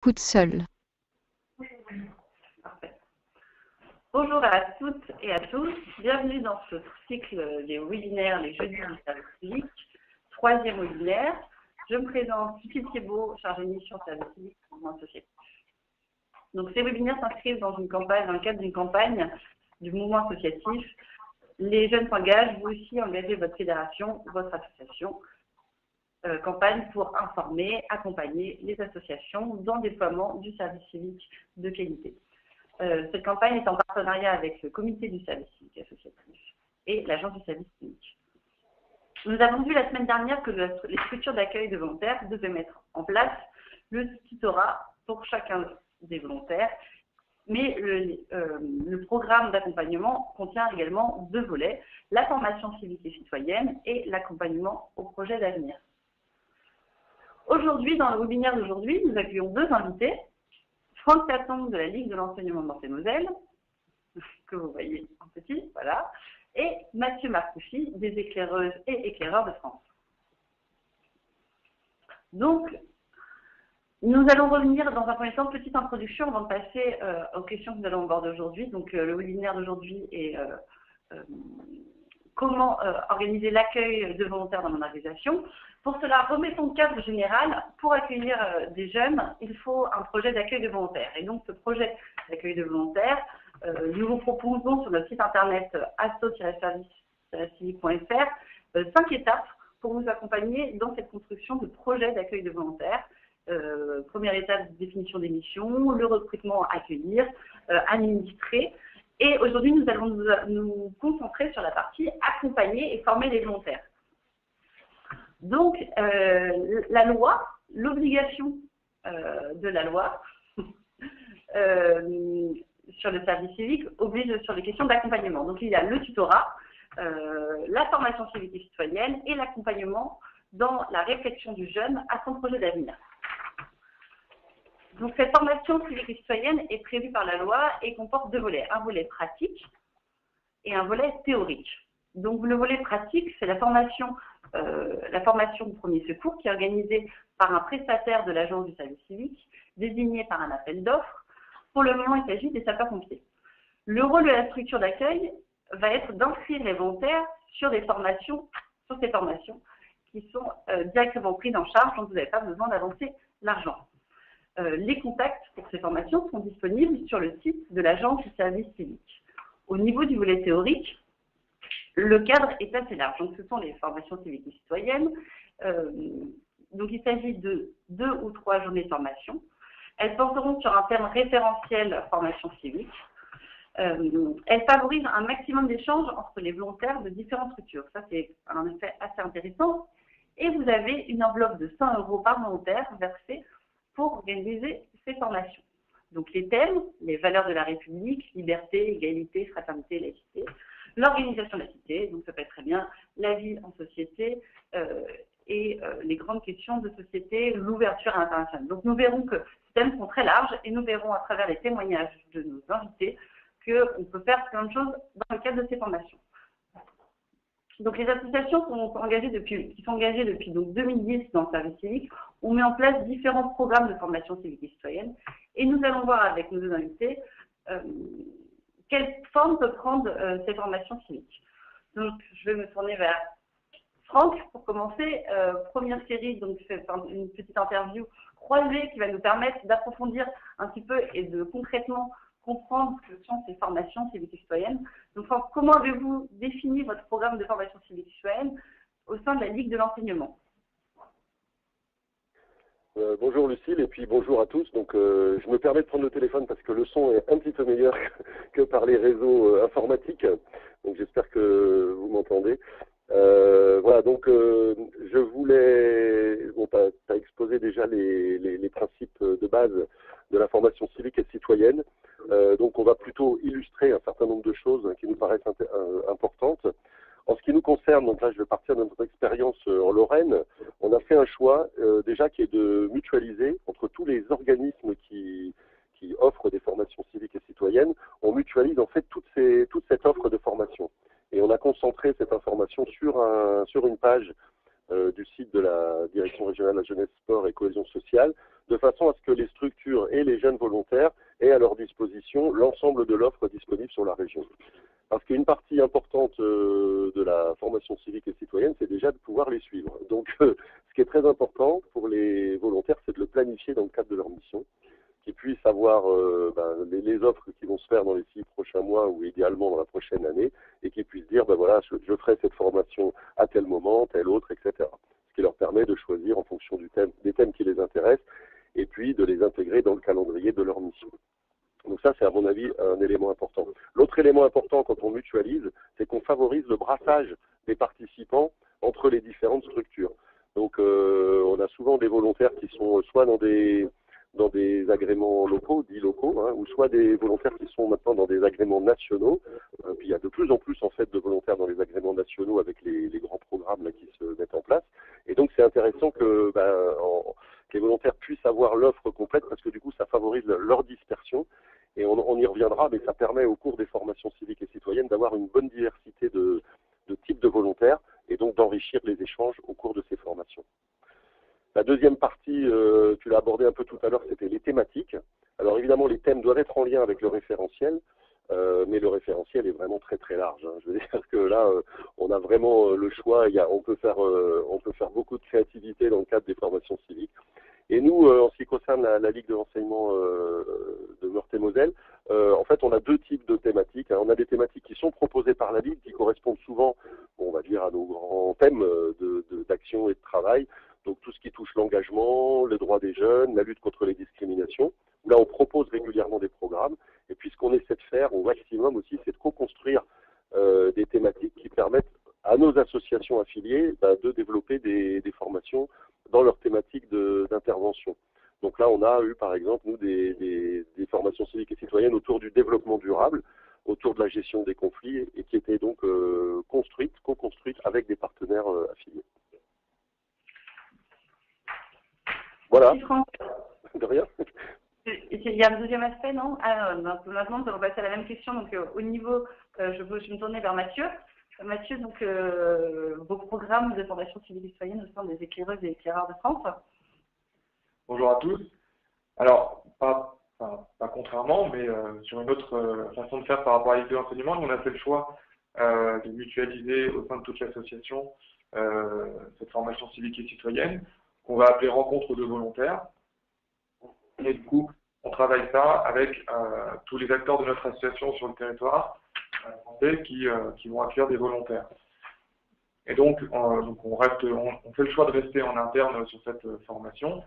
Toute seule. Parfait. Bonjour à toutes et à tous, bienvenue dans ce cycle des webinaires les jeudis du service civique, troisième webinaire. Je me présente, Lucille Thiebaud, chargée de mission service civique pour mon associatif. Donc ces webinaires s'inscrivent dans le cadre d'une campagne du mouvement associatif. Les jeunes s'engagent, vous aussi engagez votre fédération, votre association. Campagne pour informer, accompagner les associations dans le déploiement du service civique de qualité. Cette campagne est en partenariat avec le comité du service civique associatif et l'agence du service civique. Nous avons vu la semaine dernière que les structures d'accueil de volontaires devaient mettre en place le tutorat pour chacun des volontaires, mais le programme d'accompagnement contient également deux volets, la formation civique et citoyenne et l'accompagnement au projet d'avenir. Aujourd'hui, dans le webinaire d'aujourd'hui, nous accueillons deux invités, Franck Taton de la Ligue de l'enseignement de Meurthe-et-Moselle, que vous voyez en petit, voilà, et Mathieu Marcouchy, des éclaireuses et éclaireurs de France. Donc, nous allons revenir dans un premier temps, petite introduction avant de passer aux questions que nous allons aborder aujourd'hui. Donc, le webinaire d'aujourd'hui est comment organiser l'accueil de volontaires dans mon organisation. Pour cela, remettons le cadre général. Pour accueillir des jeunes, il faut un projet d'accueil de volontaires. Et donc, ce projet d'accueil de volontaires, nous vous proposons sur notre site internet asso-service-civique.fr 5 étapes pour vous accompagner dans cette construction de projet d'accueil de volontaires. Première étape, définition des missions, le recrutement à accueillir, administrer. Et aujourd'hui, nous allons nous concentrer sur la partie accompagner et former les volontaires. Donc, la loi, l'obligation de la loi sur le service civique oblige sur les questions d'accompagnement. Donc, il y a le tutorat, la formation civique et citoyenne et l'accompagnement dans la réflexion du jeune à son projet d'avenir. Donc, cette formation civique et citoyenne est prévue par la loi et comporte deux volets, un volet pratique et un volet théorique. Donc, le volet pratique, c'est la formation au premier secours qui est organisée par un prestataire de l'agence du service civique, désigné par un appel d'offres. Pour le moment, il s'agit des sapeurs-pompiers. Le rôle de la structure d'accueil va être d'inscrire les volontaires sur ces formations qui sont directement prises en charge, donc vous n'avez pas besoin d'avancer l'argent. Les contacts pour ces formations sont disponibles sur le site de l'agence du service civique. Au niveau du volet théorique, le cadre est assez large. Donc, ce sont les formations civiques et citoyennes. Donc, il s'agit de 2 ou 3 journées de formation. Elles porteront sur un thème référentiel formation civique. Elles favorisent un maximum d'échanges entre les volontaires de différentes structures. Ça, c'est un effet assez intéressant. Et vous avez une enveloppe de 100 € par volontaire versée pour organiser ces formations. Donc, les thèmes, les valeurs de la République, liberté, égalité, fraternité, laïcité, l'organisation de la cité, donc ça peut être très bien la vie en société et les grandes questions de société, l'ouverture à l'international. Donc nous verrons que ces thèmes sont très larges et nous verrons à travers les témoignages de nos invités qu'on peut faire plein de choses dans le cadre de ces formations. Donc les associations qui sont engagées depuis donc 2010 dans le service civique ont mis en place différents programmes de formation civique et citoyenne et nous allons voir avec nos deux invités quelle forme peut prendre ces formations civiques. Donc, je vais me tourner vers Franck pour commencer. Première série, donc c'est une petite interview croisée qui va nous permettre d'approfondir un petit peu et de concrètement comprendre ce que sont ces formations civiques et citoyennes. Donc, Franck, comment avez-vous défini votre programme de formation civique et citoyenne au sein de la Ligue de l'enseignement ? Bonjour Lucille et puis bonjour à tous. Donc je me permets de prendre le téléphone parce que le son est un petit peu meilleur que par les réseaux informatiques. Donc j'espère que vous m'entendez. Voilà, donc je voulais, bon, tu as exposé déjà les principes de base de la formation civique et citoyenne. Donc on va plutôt illustrer un certain nombre de choses qui nous paraissent importantes. En ce qui nous concerne, donc là je vais partir de notre expérience en Lorraine, on a fait un choix déjà qui est de mutualiser entre tous les organismes qui offrent des formations civiques et citoyennes, on mutualise en fait toute cette offre de formation. Et on a concentré cette information sur une page du site de la Direction régionale de la jeunesse, sport et cohésion sociale. de façon à ce que les structures et les jeunes volontaires aient à leur disposition l'ensemble de l'offre disponible sur la région. Parce qu'une partie importante de la formation civique et citoyenne, c'est déjà de pouvoir les suivre. Donc, ce qui est très important pour les volontaires, c'est de le planifier dans le cadre de leur mission, qu'ils puissent avoir les offres qui vont se faire dans les 6 prochains mois ou idéalement dans la prochaine année, et qu'ils puissent dire, voilà, je ferai cette formation à tel moment, tel autre, etc. Ce qui leur permet de choisir en fonction des thèmes qui les intéressent, et puis de les intégrer dans le calendrier de leur mission. Donc ça, c'est à mon avis un élément important. L'autre élément important quand on mutualise, c'est qu'on favorise le brassage des participants entre les différentes structures. Donc on a souvent des volontaires qui sont soit dans des agréments locaux, dits locaux, hein, ou soit des volontaires qui sont maintenant dans des agréments nationaux. Puis il y a de plus en plus en fait de volontaires dans les agréments nationaux avec les grands programmes là, qui se mettent en place. Et donc c'est intéressant que les volontaires puissent avoir l'offre complète parce que du coup ça favorise leur dispersion. Et on y reviendra, mais ça permet au cours des formations civiques et citoyennes d'avoir une bonne diversité de types de volontaires et donc d'enrichir les échanges au cours de ces formations. La deuxième partie, tu l'as abordé un peu tout à l'heure, c'était les thématiques. Alors évidemment, les thèmes doivent être en lien avec le référentiel, mais le référentiel est vraiment très très large. Hein. Je veux dire que là, on a vraiment le choix. On peut faire beaucoup de créativité dans le cadre des formations civiques. Et nous, en ce qui concerne la Ligue de l'enseignement de Meurthe-et-Moselle, en fait, on a deux types de thématiques. Hein. On a des thématiques qui sont proposées par la Ligue, qui correspondent souvent, on va dire, à nos grands thèmes d'action et de travail. Donc tout ce qui touche l'engagement, les droits des jeunes, la lutte contre les discriminations. Là, on propose régulièrement des programmes. Et puis ce qu'on essaie de faire au maximum aussi, c'est de co-construire des thématiques qui permettent à nos associations affiliées de développer des formations dans leur thématique d'intervention. Donc là, on a eu par exemple, nous, des formations civiques et citoyennes autour du développement durable, autour de la gestion des conflits, et qui étaient donc co-construites avec des partenaires affiliés. Voilà. De rien. Il y a un deuxième aspect, non? Donc, maintenant, on va passer à la même question. Donc, au niveau, je vais me tourner vers Mathieu. Mathieu, donc, vos programmes de formation civique et citoyenne au sein des éclaireuses et éclaireurs de France. Bonjour à tous. Alors, pas contrairement, mais sur une autre façon de faire par rapport à l'idée d'enseignement, on a fait le choix de mutualiser au sein de toute l'association cette formation civique et citoyenne, qu'on va appeler rencontre de volontaires. Et du coup, on travaille ça avec tous les acteurs de notre association sur le territoire français qui vont accueillir des volontaires. Et donc on fait le choix de rester en interne sur cette formation.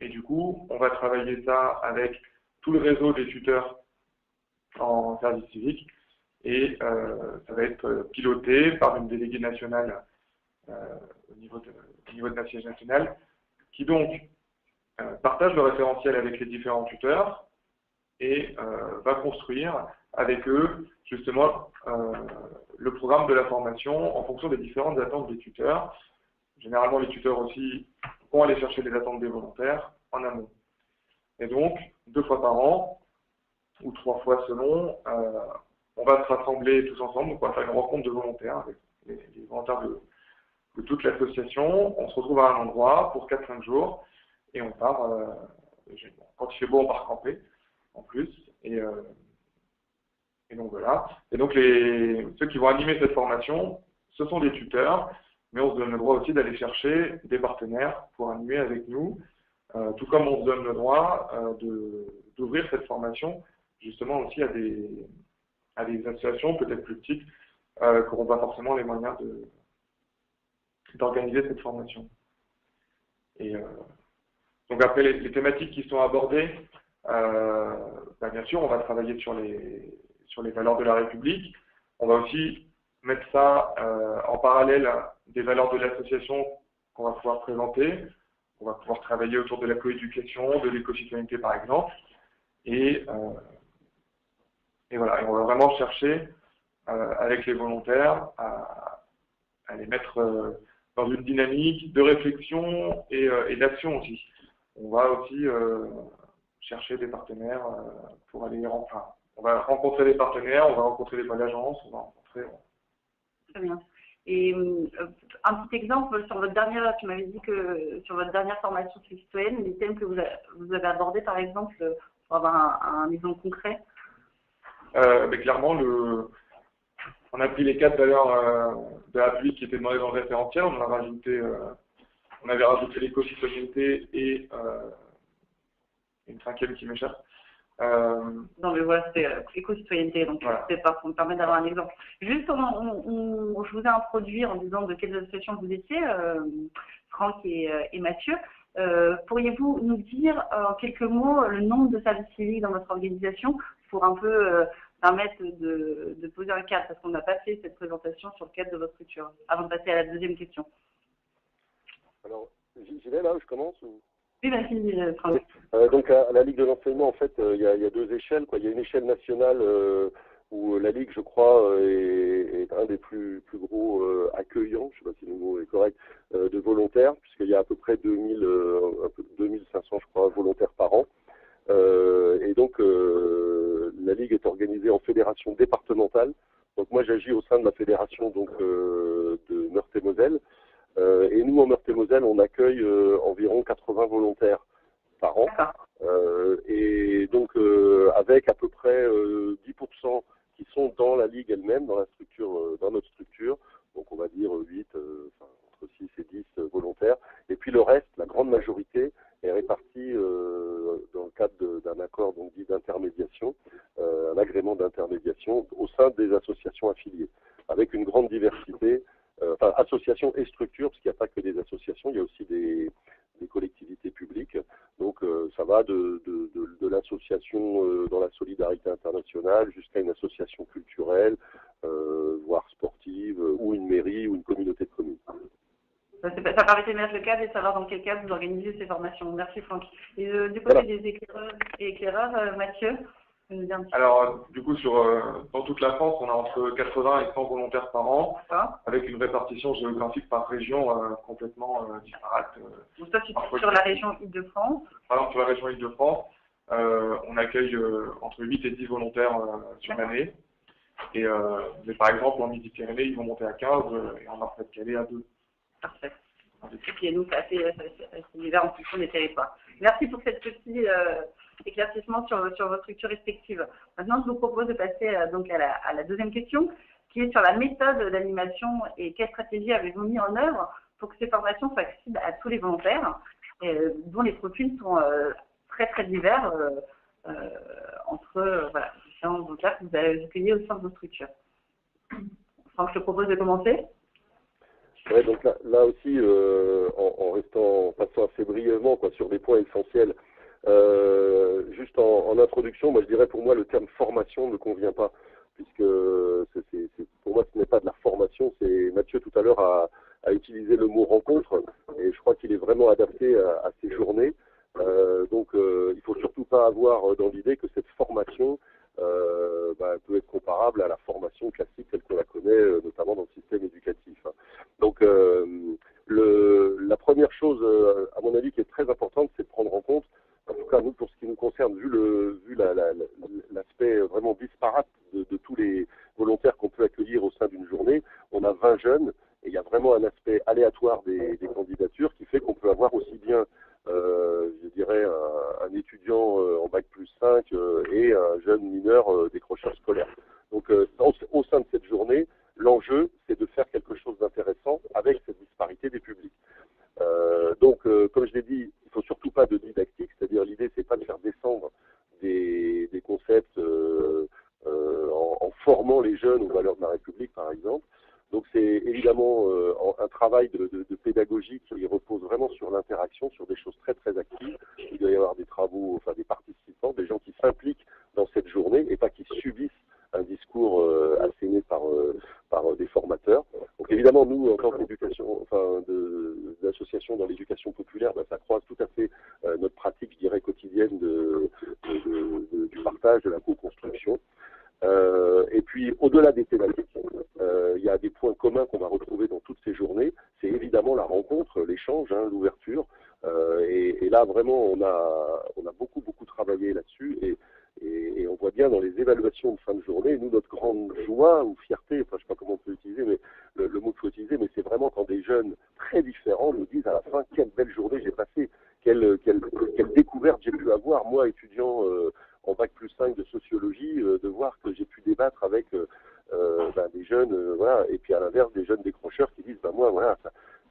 Et du coup, on va travailler ça avec tout le réseau des tuteurs en service civique. Et ça va être piloté par une déléguée nationale au niveau de la siège national, qui donc partage le référentiel avec les différents tuteurs et va construire avec eux justement le programme de la formation en fonction des différentes attentes des tuteurs. Généralement, les tuteurs aussi vont aller chercher les attentes des volontaires en amont. Et donc, 2 fois par an, ou 3 fois selon, on va se rassembler tous ensemble, donc on va faire une rencontre de volontaires avec les volontaires de toute l'association. On se retrouve à un endroit pour 4-5 jours et on part, quand il fait beau, on part camper en plus. Et donc voilà. Et donc ceux qui vont animer cette formation, ce sont des tuteurs, mais on se donne le droit aussi d'aller chercher des partenaires pour animer avec nous, tout comme on se donne le droit d'ouvrir cette formation justement aussi à des associations peut-être plus petites qui n'auront pas forcément les moyens d'organiser cette formation. Et donc après les thématiques qui sont abordées, bien sûr on va travailler sur les valeurs de la République. On va aussi mettre ça en parallèle des valeurs de l'association qu'on va pouvoir présenter. On va pouvoir travailler autour de la coéducation, de l'éco-citoyenneté par exemple. Et voilà, et on va vraiment chercher avec les volontaires à les mettre dans une dynamique de réflexion et d'action aussi. On va aussi chercher des partenaires pour aller on va rencontrer des partenaires, on va rencontrer des bonnes agences, on va rencontrer... Très bien. Et un petit exemple, sur votre dernière, tu m'avais dit que sur votre dernière formation citoyenne, les thèmes que vous avez abordés, par exemple, pour avoir un exemple concret. Mais clairement, on a pris les 4 valeurs de la République qui étaient demandées dans le référentiel, on avait rajouté l'éco-citoyenneté et une cinquième qui m'échappe. Non, mais voilà, c'était éco-citoyenneté, donc voilà. c'est pas, ça me permet d'avoir un exemple. Juste, je vous ai introduit en disant de quelles associations vous étiez, Franck et Mathieu. Pourriez-vous nous dire en quelques mots le nombre de services civiques dans votre organisation pour un peu permettre de poser un cadre, parce qu'on n'a pas fait cette présentation sur le cadre de votre structure, avant de passer à la deuxième question. Alors, j'y vais là, je commence ou... Oui, merci, Franck. Donc à la Ligue de l'enseignement, en fait, il y a 2 échelles, quoi. Il y a une échelle nationale où la Ligue, je crois, est un des plus gros accueillants, je ne sais pas si le mot est correct, de volontaires, puisqu'il y a à peu près 2500, je crois, volontaires par an. Et donc la Ligue est organisée en fédération départementale. Donc moi, j'agis au sein de la fédération de Meurthe-et-Moselle. Et nous, en Meurthe-et-Moselle, on accueille environ 80 volontaires par an. Et donc, avec à peu près 10% qui sont dans la Ligue elle-même, dans notre structure. Donc, on va dire 8, entre 6 et 10 volontaires. Et puis le reste, la grande majorité, est répartie dans le cadre d'un accord donc dit d'intermédiation, un agrément d'intermédiation au sein des associations affiliées, avec une grande diversité. Enfin, associations et structures, parce qu'il n'y a pas que des associations, il y a aussi des collectivités publiques. Donc, ça va de l'association dans la solidarité internationale jusqu'à une association culturelle, voire sportive, ou une mairie, ou une communauté de communes. Ça permettait de mettre le cadre et de savoir dans quel cadre vous organisez ces formations. Merci, Franck. Et du côté des éclaireurs, Mathieu, vous nous dire un petit peu. Alors, du coup, dans toute la France, on a entre 80 et 100 volontaires par an, avec une répartition géographique par région complètement disparate. Donc ça, c'est sur la région Île-de-France. Par exemple, sur la région Île-de-France, on accueille entre 8 et 10 volontaires sur l'année. Mais par exemple, en Midi-Pyrénées, ils vont monter à 15 et en Nord-Pas-de-Calais à 2. Parfait. Et puis nous, c'est assez divers en fonction des territoires. Merci pour cette petite éclaircissement sur vos structures respectives. Maintenant, je vous propose de passer donc à la deuxième question, qui est sur la méthode d'animation et quelle stratégie avez-vous mis en œuvre pour que ces formations soient accessibles à tous les volontaires, dont les profils sont très très divers entre différents volontaires que vous avez accueillis au sein de vos structures. Donc, je te propose de commencer. Ouais, donc là aussi, en passant assez brièvement sur des points essentiels, juste en introduction, moi je dirais pour moi le terme formation ne convient pas, puisque pour moi ce n'est pas de la formation. Mathieu tout à l'heure a utilisé le mot rencontre, et je crois qu'il est vraiment adapté à ces journées. Donc il faut surtout pas avoir dans l'idée que cette formation peut être comparable à la formation classique telle qu'on la connaît, notamment dans le système éducatif. Donc la première chose, à mon avis, qui est très importante, c'est de prendre en compte, en tout cas nous, pour ce qui nous concerne, vu l'aspect vraiment disparate de tous les volontaires qu'on peut accueillir au sein d'une journée. On a 20 jeunes et il y a vraiment un aspect aléatoire des candidatures qui fait qu'on peut avoir aussi bien je dirais un étudiant en bac plus 5 et un jeune mineur décrocheur scolaire. Donc au sein de cette journée, l'enjeu c'est de faire quelque chose d'intéressant avec cette disparité des publics. Donc comme je l'ai dit, il ne faut surtout pas de didactique, c'est-à-dire l'idée c'est pas de faire descendre des concepts en formant les jeunes aux valeurs de la République par exemple. Donc c'est évidemment un travail de pédagogie qui repose vraiment sur l'interaction, sur des choses très très actives. Il doit y avoir des travaux, des participants, des gens qui s'impliquent dans cette journée et pas qui subissent un discours asséné par des formateurs. Donc évidemment nous en tant qu'éducation, d'association dans l'éducation populaire, ça croise tout à fait notre pratique, je dirais, quotidienne du partage, de la co-construction. Et puis, au-delà des thématiques, il y a des points communs qu'on va retrouver dans toutes ces journées. C'est évidemment la rencontre, l'échange, l'ouverture. Et là, vraiment, on a beaucoup travaillé là-dessus. Et on voit bien dans les évaluations de fin de journée, nous, notre grande joie ou fierté, je ne sais pas comment on peut l'utiliser, mais le mot qu'il faut utiliser, jeunes très différents nous disent à la fin quelle belle journée j'ai passée, quelle découverte j'ai pu avoir, moi étudiant en bac+5 de sociologie, de voir que j'ai pu débattre avec des jeunes, voilà, et puis à l'inverse des jeunes décrocheurs qui disent moi voilà,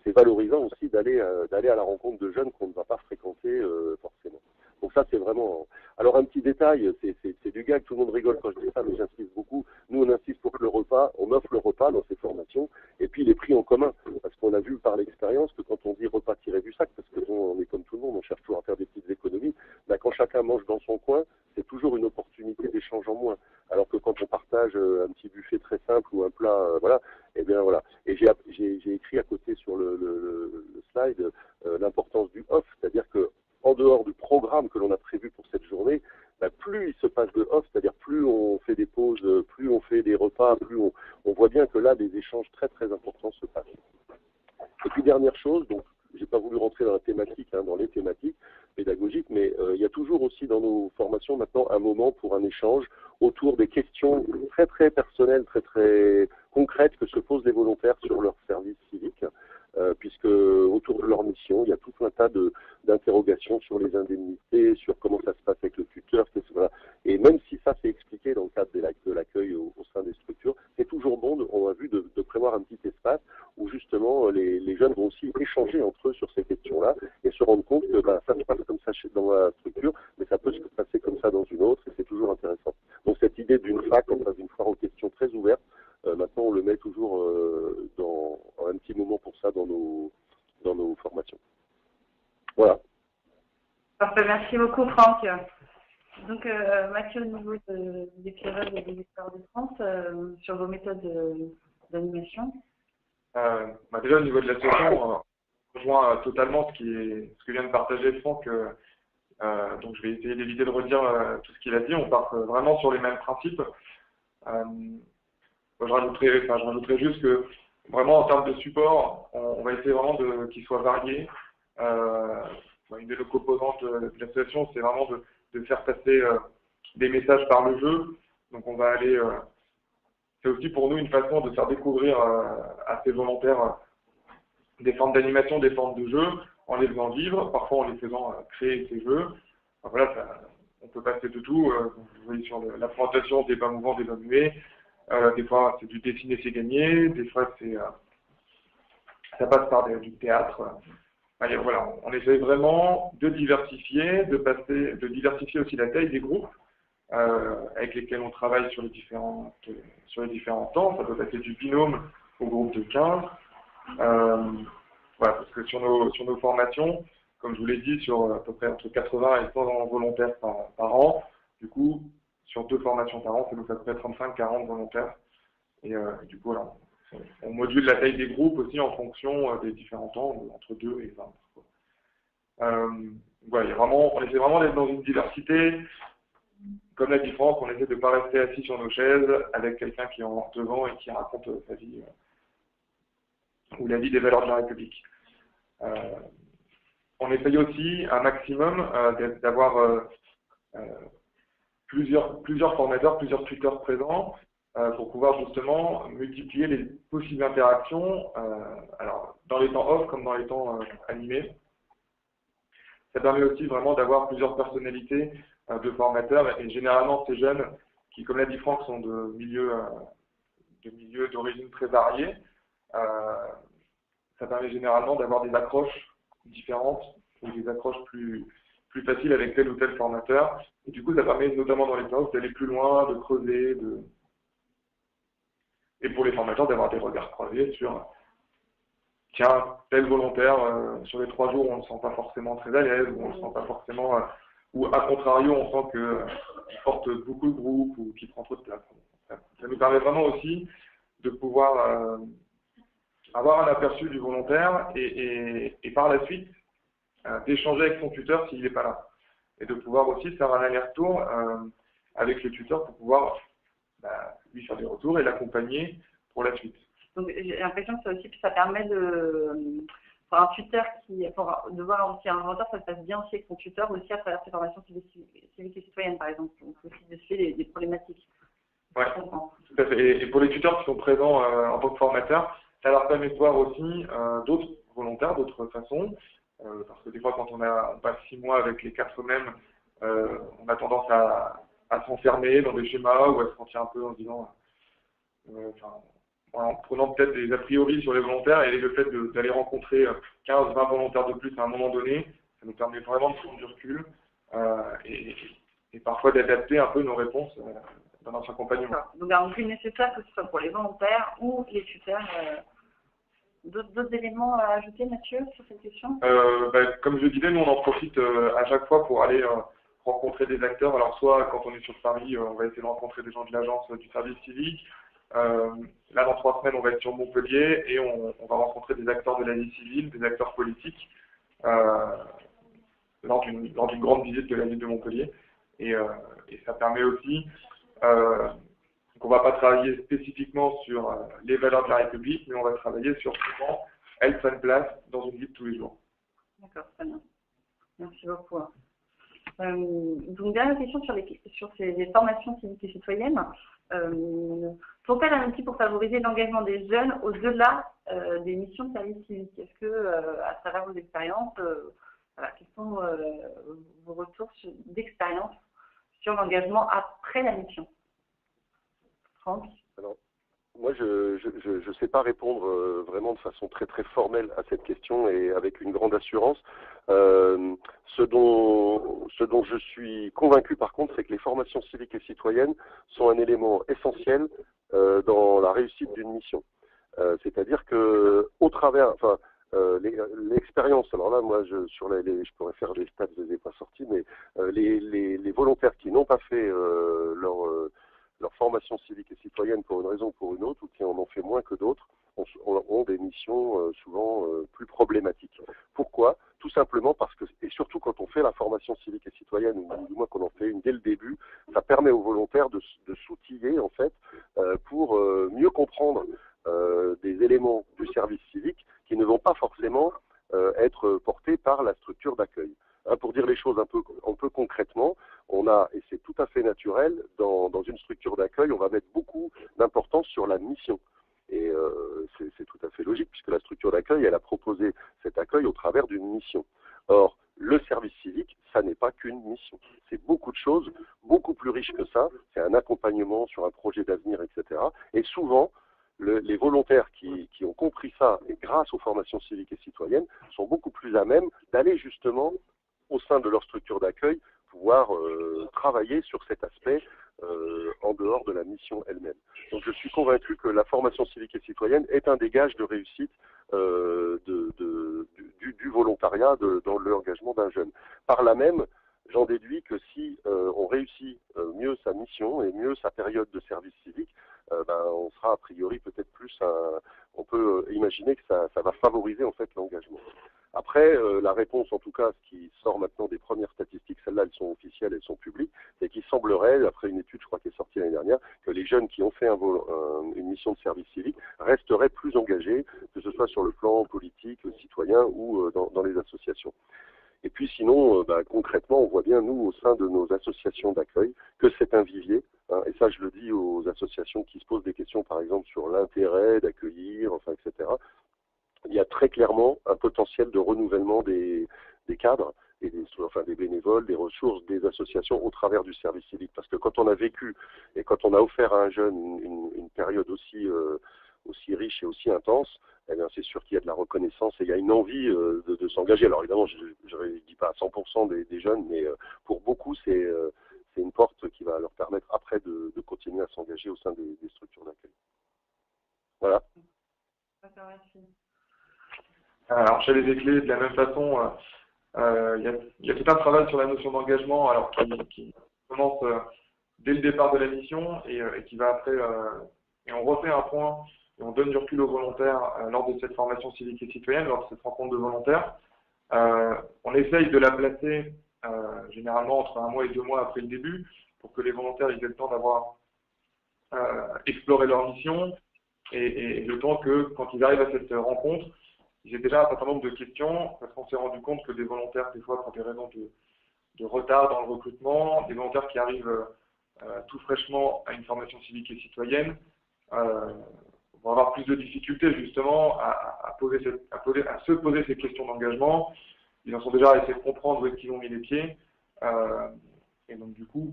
c'est valorisant aussi d'aller à la rencontre de jeunes qu'on ne va pas fréquenter forcément. Donc ça c'est vraiment. Alors un petit détail, c'est du gag, tout le monde rigole quand je dis ça, mais j'insiste beaucoup. Nous on insiste pour que le repas, on offre le repas dans ces formations, et puis les prix en commun, parce qu'on a vu par l'expérience que quand on dit repas tiré du sac, parce que on est comme tout le monde, on cherche toujours à faire des petites économies, quand chacun mange dans son coin, c'est toujours une opportunité d'échange en moins. Alors que quand on partage un petit buffet très simple ou un plat, voilà, et bien voilà. Et j'ai écrit à côté sur le slide l'importance du off, c'est-à-dire que en dehors du programme que l'on a prévu pour cette journée, plus il se passe de off, c'est-à-dire plus on fait des pauses, plus on fait des repas, plus on voit bien que là, des échanges très très importants se passent. Et puis dernière chose, donc j'ai pas voulu rentrer dans la thématique, dans les thématiques pédagogiques, mais il y a toujours aussi dans nos formations maintenant un moment pour un échange autour des questions très très personnelles, très très concrètes que se posent les volontaires sur leur service civique. Puisque autour de leur mission, il y a tout un tas d'interrogations sur les indemnités, sur comment ça se passe avec le tuteur, voilà. Et même si ça c'est expliqué dans le cadre de l'accueil au sein des structures, c'est toujours bon, on a vu, de prévoir un petit espace où justement les jeunes vont aussi échanger entre eux sur ces questions-là et se rendre compte que ça se passe comme ça dans la structure, mais ça peut se passer comme ça dans une autre, et c'est toujours intéressant. Donc cette idée d'une fac, d'une foire aux questions très ouverte, maintenant on le met toujours dans un petit moment pour ça dans nos formations. Voilà. Parfait, merci beaucoup Franck. Donc Mathieu, au niveau des éclairages et des experts de France, sur vos méthodes d'animation. Déjà au niveau de la session, on rejoint totalement ce que vient de partager Franck. Donc je vais essayer d'éviter de redire tout ce qu'il a dit. On part vraiment sur les mêmes principes. Je rajouterais juste que vraiment en termes de support, on va essayer vraiment qu'il soit varié. Une des composantes de l'association, c'est vraiment de faire passer des messages par le jeu. Donc on va aller. C'est aussi pour nous une façon de faire découvrir à ces volontaires des formes d'animation, des formes de jeu, en les faisant vivre, parfois en les faisant créer ces jeux. Enfin, voilà, on peut passer de tout. Vous voyez sur la présentation des pas mouvants, des pas muets. Des fois, c'est du dessiner, c'est gagné. Des fois, ça passe par du théâtre. Voilà, on essaie vraiment de diversifier, de diversifier aussi la taille des groupes avec lesquels on travaille sur les différents temps. Ça peut passer du binôme au groupe de 15. Voilà, parce que sur nos formations, comme je vous l'ai dit, sur à peu près entre 80 et 100 volontaires par an, du coup, sur 2 formations par an, ça nous fait à peu près 35-40 volontaires. Et du coup, voilà, on module la taille des groupes aussi en fonction des différents temps, entre 2 et 20. Voilà, on essaie vraiment d'être dans une diversité. Comme l'a dit Franck, on essaie de ne pas rester assis sur nos chaises avec quelqu'un qui est en devant et qui raconte sa vie ou la vie des valeurs de la République. On essaye aussi un maximum d'avoir plusieurs formateurs, plusieurs tuteurs présents pour pouvoir justement multiplier les possibles interactions, alors dans les temps off comme dans les temps animés. Ça permet aussi vraiment d'avoir plusieurs personnalités de formateurs, et généralement ces jeunes qui, comme l'a dit Franck, sont de milieux d'origine très variés. Ça permet généralement d'avoir des accroches différentes ou des accroches plus faciles avec tel ou tel formateur. Et du coup, ça permet notamment dans les temps d'aller plus loin, de creuser, et pour les formateurs d'avoir des regards croisés sur tiens, tel volontaire, sur les 3 jours, on ne le sent pas forcément très à l'aise, ou on ne le sent pas forcément, ou à contrario, on sent qu'il porte beaucoup de groupes ou qu'il prend trop de place. Ça nous permet vraiment aussi de pouvoir avoir un aperçu du volontaire et par la suite d'échanger avec son tuteur s'il n'est pas là. Et de pouvoir aussi faire un aller-retour avec le tuteur pour pouvoir lui faire des retours et l'accompagner pour la suite. Donc j'ai l'impression que ça permet pour un tuteur de voir aussi un volontaire, ça se passe bien aussi avec son tuteur aussi à travers ses formations civiques et citoyennes par exemple, donc aussi de suivre les problématiques. Oui, tout à fait. Et pour les tuteurs qui sont présents en tant que formateurs, ça leur permet de voir aussi d'autres volontaires, d'autres façons, parce que des fois quand on passe 6 mois avec les 4 mêmes, on a tendance à s'enfermer dans des schémas ou à se sentir un peu en se disant, en prenant peut-être des a priori sur les volontaires, et le fait d'aller rencontrer 15, 20 volontaires de plus à un moment donné, ça nous permet vraiment de prendre du recul et parfois d'adapter un peu nos réponses dans notre accompagnement. Donc, un plus nécessaire que ce soit pour les volontaires ou les tuteurs. D'autres éléments à ajouter, Mathieu, sur cette question? Comme je disais, nous on en profite à chaque fois pour aller rencontrer des acteurs. Alors soit quand on est sur Paris, on va essayer de rencontrer des gens de l'agence du service civique. Là, dans 3 semaines, on va être sur Montpellier et on va rencontrer des acteurs de la vie civile, des acteurs politiques, lors d'une grande visite de la ville de Montpellier. Et ça permet aussi, qu'on ne va pas travailler spécifiquement sur les valeurs de la République, mais on va travailler sur comment elles prennent place dans une vie de tous les jours. D'accord, très bien. Merci beaucoup. Donc, dernière question sur ces formations civiques et citoyennes. Sont-elles un outil pour favoriser l'engagement des jeunes au-delà des missions de service civique? Est-ce que, à travers vos expériences, quels sont vos retours d'expérience sur l'engagement après la mission? Franck? Alors, moi, je sais pas répondre vraiment de façon très très formelle à cette question et avec une grande assurance. Ce dont je suis convaincu par contre, c'est que les formations civiques et citoyennes sont un élément essentiel dans la réussite d'une mission. C'est-à-dire que au travers, l'expérience. Alors là, moi, je pourrais faire des stats, je les ai pas sortis, mais les volontaires qui n'ont pas fait leur formation civique et citoyenne pour une raison ou pour une autre, ou qui en ont fait moins que d'autres, ont des missions souvent plus problématiques. Pourquoi? Tout simplement parce que, et surtout quand on fait la formation civique et citoyenne, ou du moins qu'on en fait une dès le début, ça permet aux volontaires de s'outiller en fait pour mieux comprendre des éléments du service civique qui ne vont pas forcément être portés par la structure d'accueil. Pour dire les choses un peu concrètement, on a, et c'est tout à fait naturel, dans une structure d'accueil, on va mettre beaucoup d'importance sur la mission. Et c'est tout à fait logique, puisque la structure d'accueil, elle a proposé cet accueil au travers d'une mission. Or, le service civique, ça n'est pas qu'une mission. C'est beaucoup de choses, beaucoup plus riche que ça. C'est un accompagnement sur un projet d'avenir, etc. Et souvent, les volontaires qui ont compris ça, et grâce aux formations civiques et citoyennes, sont beaucoup plus à même d'aller justement au sein de leur structure d'accueil, pouvoir travailler sur cet aspect en dehors de la mission elle-même. Donc je suis convaincu que la formation civique et citoyenne est un des gages de réussite du volontariat dans l'engagement d'un jeune. Par là même, j'en déduis que si on réussit mieux sa mission et mieux sa période de service civique, on sera a priori peut-être plus on peut imaginer que ça va favoriser en fait l'engagement. Après, la réponse, en tout cas, ce qui sort maintenant des premières statistiques, celles-là, elles sont officielles, elles sont publiques, c'est qu'il semblerait, après une étude, je crois, qui est sortie l'année dernière, que les jeunes qui ont fait une mission de service civique resteraient plus engagés, que ce soit sur le plan politique, citoyen ou dans les associations. Et puis sinon, concrètement, on voit bien, nous, au sein de nos associations d'accueil, que c'est un vivier. Et ça, je le dis aux associations qui se posent des questions, par exemple, sur l'intérêt d'accueillir, etc. Il y a très clairement un potentiel de renouvellement des cadres et des bénévoles, des ressources, des associations au travers du service civique. Parce que quand on a vécu et quand on a offert à un jeune une période aussi riche et aussi intense, eh bien, c'est sûr qu'il y a de la reconnaissance et il y a une envie de s'engager. Alors évidemment, je ne dis pas à 100% des jeunes, mais pour beaucoup, c'est une porte qui va leur permettre après de continuer à s'engager au sein des structures d'accueil. Voilà. D'accord, merci. Alors, chez les clés, de la même façon, il y a tout un travail sur la notion d'engagement, alors qui commence dès le départ de la mission et qui va après, et on refait un point et on donne du recul aux volontaires lors de cette formation civique et citoyenne, lors de cette rencontre de volontaires. On essaye de la placer généralement entre 1 mois et 2 mois après le début, pour que les volontaires aient le temps d'avoir exploré leur mission et le temps que, quand ils arrivent à cette rencontre, j'ai déjà un certain nombre de questions, parce qu'on s'est rendu compte que des volontaires, des fois, pour des raisons de retard dans le recrutement, des volontaires qui arrivent tout fraîchement à une formation civique et citoyenne, vont avoir plus de difficultés justement à se poser ces questions d'engagement. Ils en sont déjà à essayer de comprendre où est-ce qu'ils ont mis les pieds. Et donc du coup,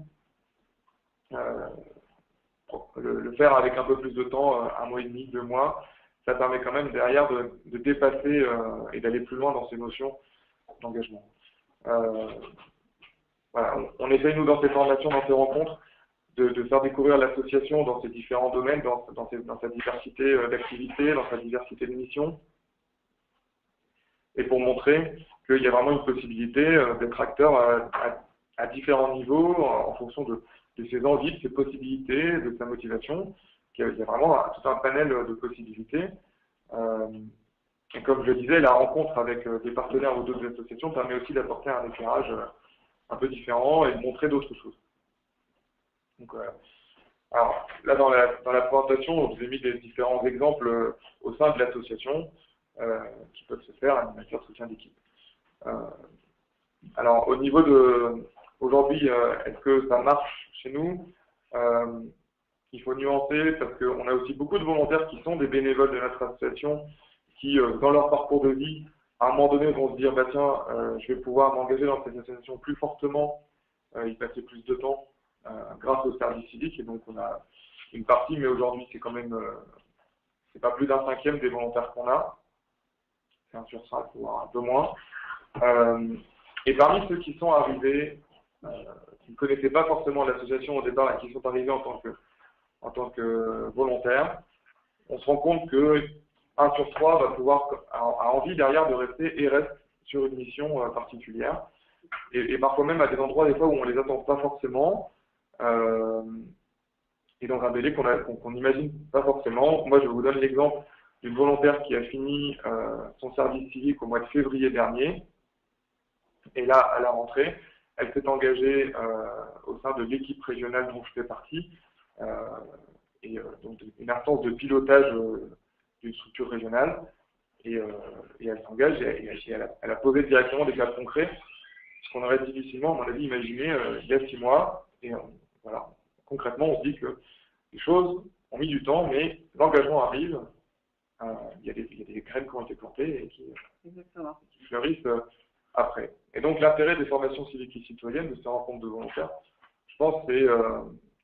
le faire avec un peu plus de temps, 1 mois et demi, 2 mois, ça permet quand même derrière de dépasser et d'aller plus loin dans ces notions d'engagement. Voilà, on essaye nous dans ces formations, dans ces rencontres, de faire découvrir l'association dans ses différents domaines, dans sa diversité d'activités, dans sa diversité de missions, et pour montrer qu'il y a vraiment une possibilité d'être acteur à différents niveaux en fonction de ses envies, de ses possibilités, de sa motivation. Il y a vraiment tout un panel de possibilités. Et comme je le disais, la rencontre avec des partenaires ou d'autres associations permet aussi d'apporter un éclairage un peu différent et de montrer d'autres choses. Donc, alors là, dans la présentation, je vous ai mis des différents exemples au sein de l'association qui peuvent se faire à une matière de soutien d'équipe. Alors, au niveau de aujourd'hui, est-ce que ça marche chez nous? Il faut nuancer parce qu'on a aussi beaucoup de volontaires qui sont des bénévoles de notre association qui, dans leur parcours de vie, à un moment donné, vont se dire bah tiens, je vais pouvoir m'engager dans cette association plus fortement, y passer plus de temps grâce au service civique. Et donc, on a une partie, mais aujourd'hui, c'est quand même, c'est pas plus d'un 5e des volontaires qu'on a. C'est un sur 5, voire un peu moins. Et parmi ceux qui sont arrivés, qui ne connaissaient pas forcément l'association au départ et qui sont arrivés en tant que volontaires, on se rend compte que 1 sur 3 a envie derrière de rester et reste sur une mission particulière. Et parfois même à des endroits des fois où on ne les attend pas forcément, et dans un délai qu'on n'imagine pas forcément. Moi, je vous donne l'exemple d'une volontaire qui a fini son service civique au mois de février dernier. Et là, à la rentrée, elle s'est engagée au sein de l'équipe régionale dont je fais partie, donc une instance de pilotage d'une structure régionale. Et elle s'engage et elle a posé directement des cas concrets, ce qu'on aurait difficilement, à mon avis, imaginé il y a 6 mois. Et voilà, concrètement, on se dit que les choses ont mis du temps, mais l'engagement arrive. Il y a des graines qui ont été plantées et qui fleurissent après. Et donc l'intérêt des formations civiques et citoyennes, de ces rencontres de volontaires, je pense, c'est,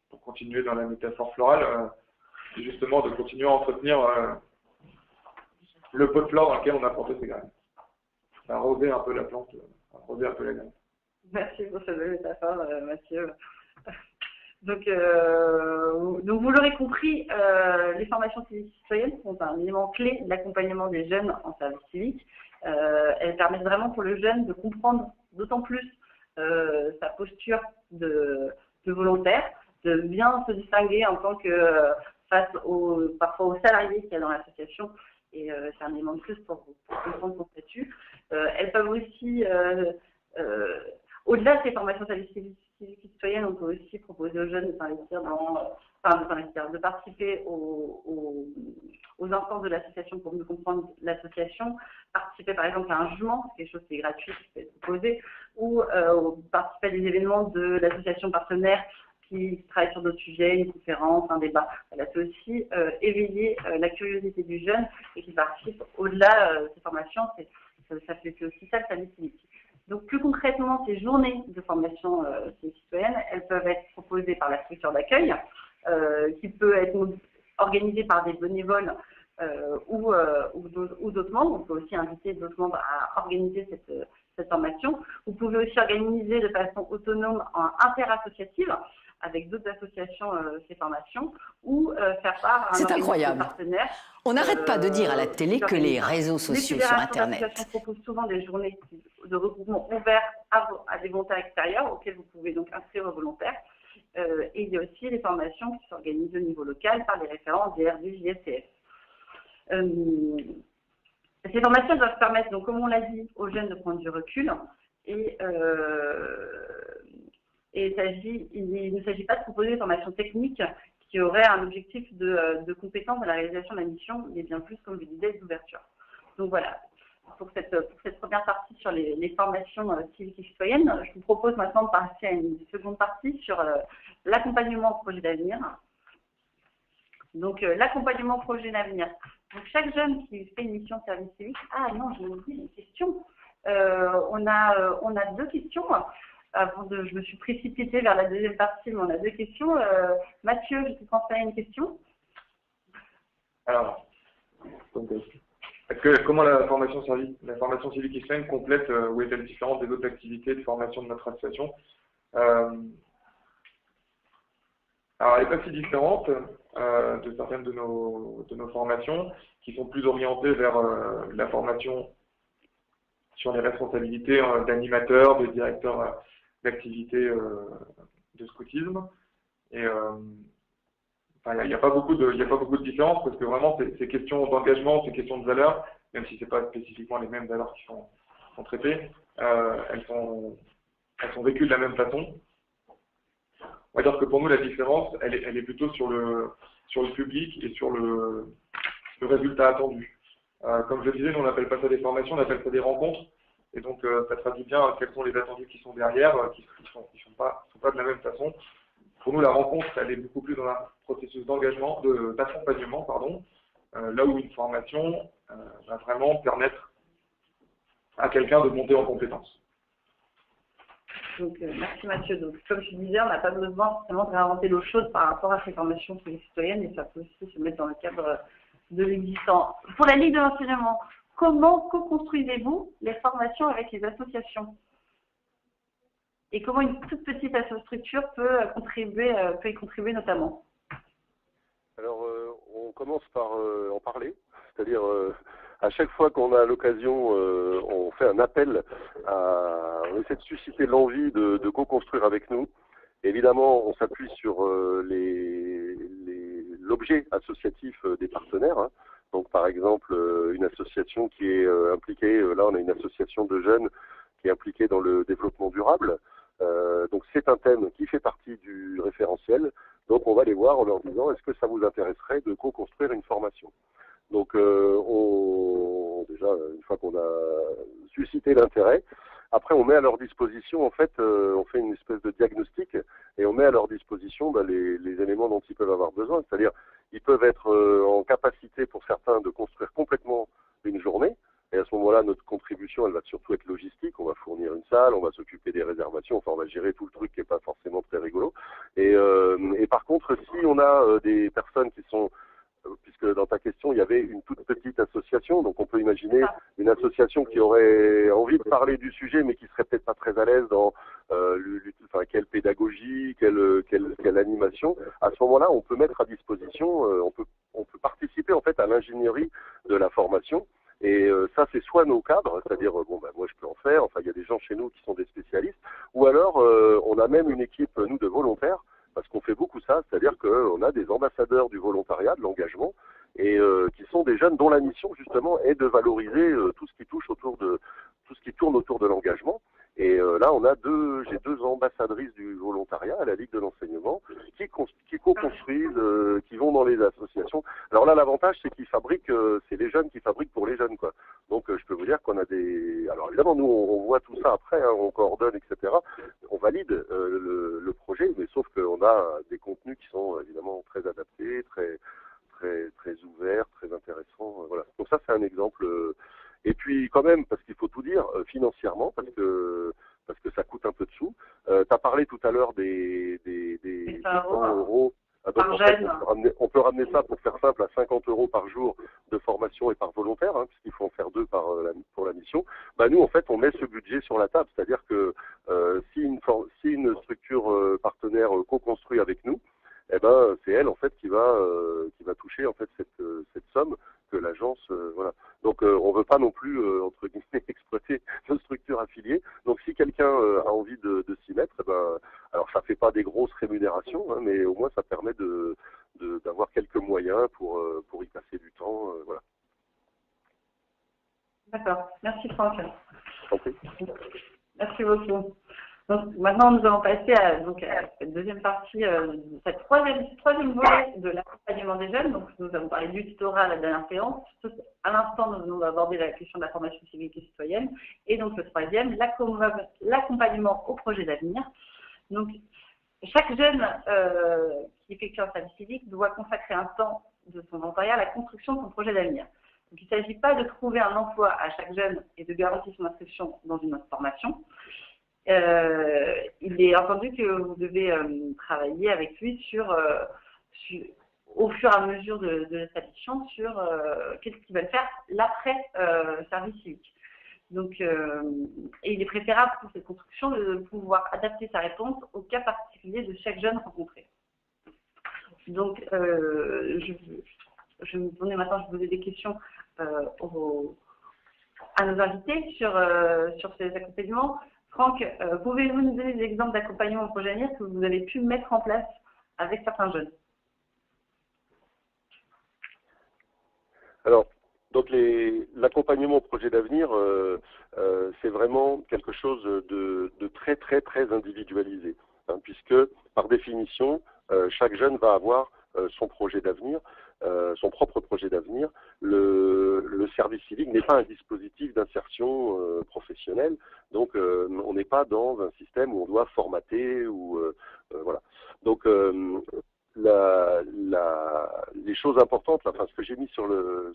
pour continuer dans la métaphore florale, c'est justement de continuer à entretenir le pot de fleurs dans lequel on a planté ces graines. Arroser un peu la plante, arroser un peu la graine. Merci pour cette belle métaphore, Mathieu. Donc vous l'aurez compris, les formations civiques et citoyennes sont un élément clé de l'accompagnement des jeunes en service civique. Elles permettent vraiment pour le jeune de comprendre d'autant plus sa posture de volontaire, de bien se distinguer en tant que face parfois aux salariés qu'il y a dans l'association. Et c'est un élément de plus pour comprendre son statut. Elles peuvent aussi, au-delà de ces formations civiques et citoyennes, on peut aussi proposer aux jeunes de s'investir de participer aux instances de l'association pour mieux comprendre l'association, participer par exemple à un jugement, quelque chose qui est gratuit, qui peut être proposé, ou participer à des événements de l'association partenaire qui travaille sur d'autres sujets, une conférence, un débat. Voilà, c'est aussi éveiller la curiosité du jeune et qui participe au-delà de ces formations. Ça fait aussi ça le service civique. Donc plus concrètement, ces journées de formation citoyenne, elles peuvent être proposées par la structure d'accueil, qui peut être organisée par des bénévoles ou d'autres membres. On peut aussi inviter d'autres membres à organiser cette formation. Vous pouvez aussi organiser de façon autonome, interassociative, avec d'autres associations ces formations, ou faire part à un incroyable. Partenaire. On n'arrête pas de dire à la télé que les réseaux sociaux sur Internet. Les fédérations proposent souvent des journées de regroupement ouverts à des volontaires extérieurs, auxquels vous pouvez donc inscrire vos volontaires. Et il y a aussi les formations qui s'organisent au niveau local par les référents DRD, JSCF. Ces formations doivent permettre, donc, comme on l'a dit, aux jeunes de prendre du recul. Et il ne s'agit pas de proposer des formations techniques qui auraient un objectif de compétence dans la réalisation de la mission, mais bien plus, comme je le disais, d'ouverture. Donc voilà, pour cette première partie sur les formations civiques et citoyennes, je vous propose maintenant de passer à une seconde partie sur l'accompagnement au projet d'avenir. Donc, l'accompagnement au projet d'avenir. Donc, chaque jeune qui fait une mission de service civique, ah non, je me dis une question. On a 2 questions. Je me suis précipitée vers la deuxième partie, mais on a 2 questions. Mathieu, je te transfère une question. Alors, comment la formation civique et citoyenne complète ou est-elle différente des autres activités de formation de notre association? Alors, elle n'est pas si différente de certaines de nos formations qui sont plus orientées vers la formation sur les responsabilités d'animateurs, de directeurs d'activités de scoutisme. Et il n'y a pas beaucoup de différence parce que vraiment ces questions d'engagement, ces questions de valeurs, même si ce n'est pas spécifiquement les mêmes valeurs qui sont traitées, elles sont vécues de la même façon. On va dire que pour nous la différence, elle est plutôt sur le public et sur le résultat attendu. Comme je le disais, nous on n'appelle pas ça des formations, on appelle ça des rencontres. Et donc ça traduit bien quels sont les attendus qui sont derrière, qui sont pas de la même façon. Pour nous, la rencontre, elle est beaucoup plus dans un processus d'engagement, d'accompagnement, pardon, là où une formation va vraiment permettre à quelqu'un de monter en compétence. Donc, merci Mathieu. Donc, comme je disais, on n'a pas besoin forcément de réinventer l'eau chaude par rapport à ces formations pour les citoyennes et ça peut aussi se mettre dans le cadre de l'existant. Pour la Ligue de l'enseignement, comment co-construisez-vous les formations avec les associations? Et comment une toute petite structure peut y contribuer notamment? Alors, on commence par en parler, c'est-à-dire à chaque fois qu'on a l'occasion, on fait un appel, on essaie de susciter l'envie de co-construire avec nous. Évidemment, on s'appuie sur l'objet associatif des partenaires. Hein. Donc, par exemple, une association qui est impliquée, là on a une association de jeunes qui est impliquée dans le développement durable. Donc c'est un thème qui fait partie du référentiel. Donc on va les voir en leur disant est-ce que ça vous intéresserait de co-construire une formation. Donc déjà une fois qu'on a suscité l'intérêt, après on met à leur disposition en fait on fait une espèce de diagnostic et on met à leur disposition les éléments dont ils peuvent avoir besoin. C'est-à-dire ils peuvent être en capacité pour certains de construire complètement une journée. Et à ce moment-là, notre contribution, elle va surtout être logistique. On va fournir une salle, on va s'occuper des réservations, enfin on va gérer tout le truc qui n'est pas forcément très rigolo. Et par contre, si on a des personnes qui sont, puisque dans ta question, il y avait une toute petite association, donc on peut imaginer une association qui aurait envie de parler du sujet, mais qui serait peut-être pas très à l'aise dans quelle pédagogie, quelle animation. À ce moment-là, on peut mettre à disposition, on peut participer en fait à l'ingénierie de la formation. Et ça, c'est soit nos cadres, c'est-à-dire, moi je peux en faire, enfin il y a des gens chez nous qui sont des spécialistes, ou alors on a même une équipe, nous, de volontaires, parce qu'on fait beaucoup ça, c'est-à-dire qu'on a des ambassadeurs du volontariat, de l'engagement, et qui sont des jeunes dont la mission, justement, est de valoriser tout ce qui tourne autour de l'engagement. Et là, j'ai 2 ambassadrices du volontariat à la Ligue de l'enseignement qui co-construisent, qui vont dans les associations. Alors là, l'avantage, c'est qu'ils fabriquent, c'est les jeunes qui fabriquent pour les jeunes, quoi. Donc, je peux vous dire qu'on a des... Alors évidemment, nous, on voit tout ça après, hein, on coordonne, etc. On valide le projet, mais sauf qu'on a des contenus qui sont évidemment très adaptés, très ouverts, très intéressants. Voilà. Donc ça, c'est un exemple... Et puis quand même, parce qu'il faut tout dire, financièrement, parce que ça coûte un peu de sous. Tu as parlé tout à l'heure des 100 euros. Donc, en fait, on peut ramener ça, pour faire simple, à 50 euros par jour de formation et par volontaire, hein, puisqu'il faut en faire 2 pour la mission. Bah, nous, en fait, on met ce budget sur la table. C'est-à-dire que si une structure partenaire co-construit avec nous, eh ben, c'est elle en fait qui va toucher en fait cette somme que l'agence voilà. Donc on veut pas non plus entre guillemets exploiter nos structures affiliées. Donc si quelqu'un a envie de s'y mettre, eh ben alors ça fait pas des grosses rémunérations, hein, mais au moins ça permet d'avoir quelques moyens pour y passer du temps, voilà. D'accord, merci Franck. Okay. Merci beaucoup. Donc maintenant nous allons passer à cette deuxième partie, cette troisième volet de l'accompagnement des jeunes. Donc nous avons parlé du tutorat à la dernière séance. À l'instant, nous venons d'aborder la question de la formation civique et citoyenne. Et donc le troisième, l'accompagnement au projet d'avenir. Donc Chaque jeune qui effectue un service civique doit consacrer un temps de son volontariat à la construction de son projet d'avenir. Donc, il ne s'agit pas de trouver un emploi à chaque jeune et de garantir son inscription dans une autre formation. Il est entendu que vous devez travailler avec lui au fur et à mesure de sa mission sur qu'est-ce qu'ils veulent faire l'après service civique. Donc, et il est préférable pour cette construction de pouvoir adapter sa réponse au cas particulier de chaque jeune rencontré. Donc, je vais me tourner maintenant, je vais poser des questions à nos invités sur ces accompagnements. Franck, pouvez-vous nous donner des exemples d'accompagnement au projet d'avenir que vous avez pu mettre en place avec certains jeunes? Alors, donc l'accompagnement au projet d'avenir, c'est vraiment quelque chose de très très très individualisé, hein, puisque par définition, chaque jeune va avoir son projet d'avenir, son propre projet d'avenir. Le service civique n'est pas un dispositif d'insertion professionnelle, donc on n'est pas dans un système où on doit formater ou voilà. Donc les choses importantes, enfin ce que j'ai mis sur le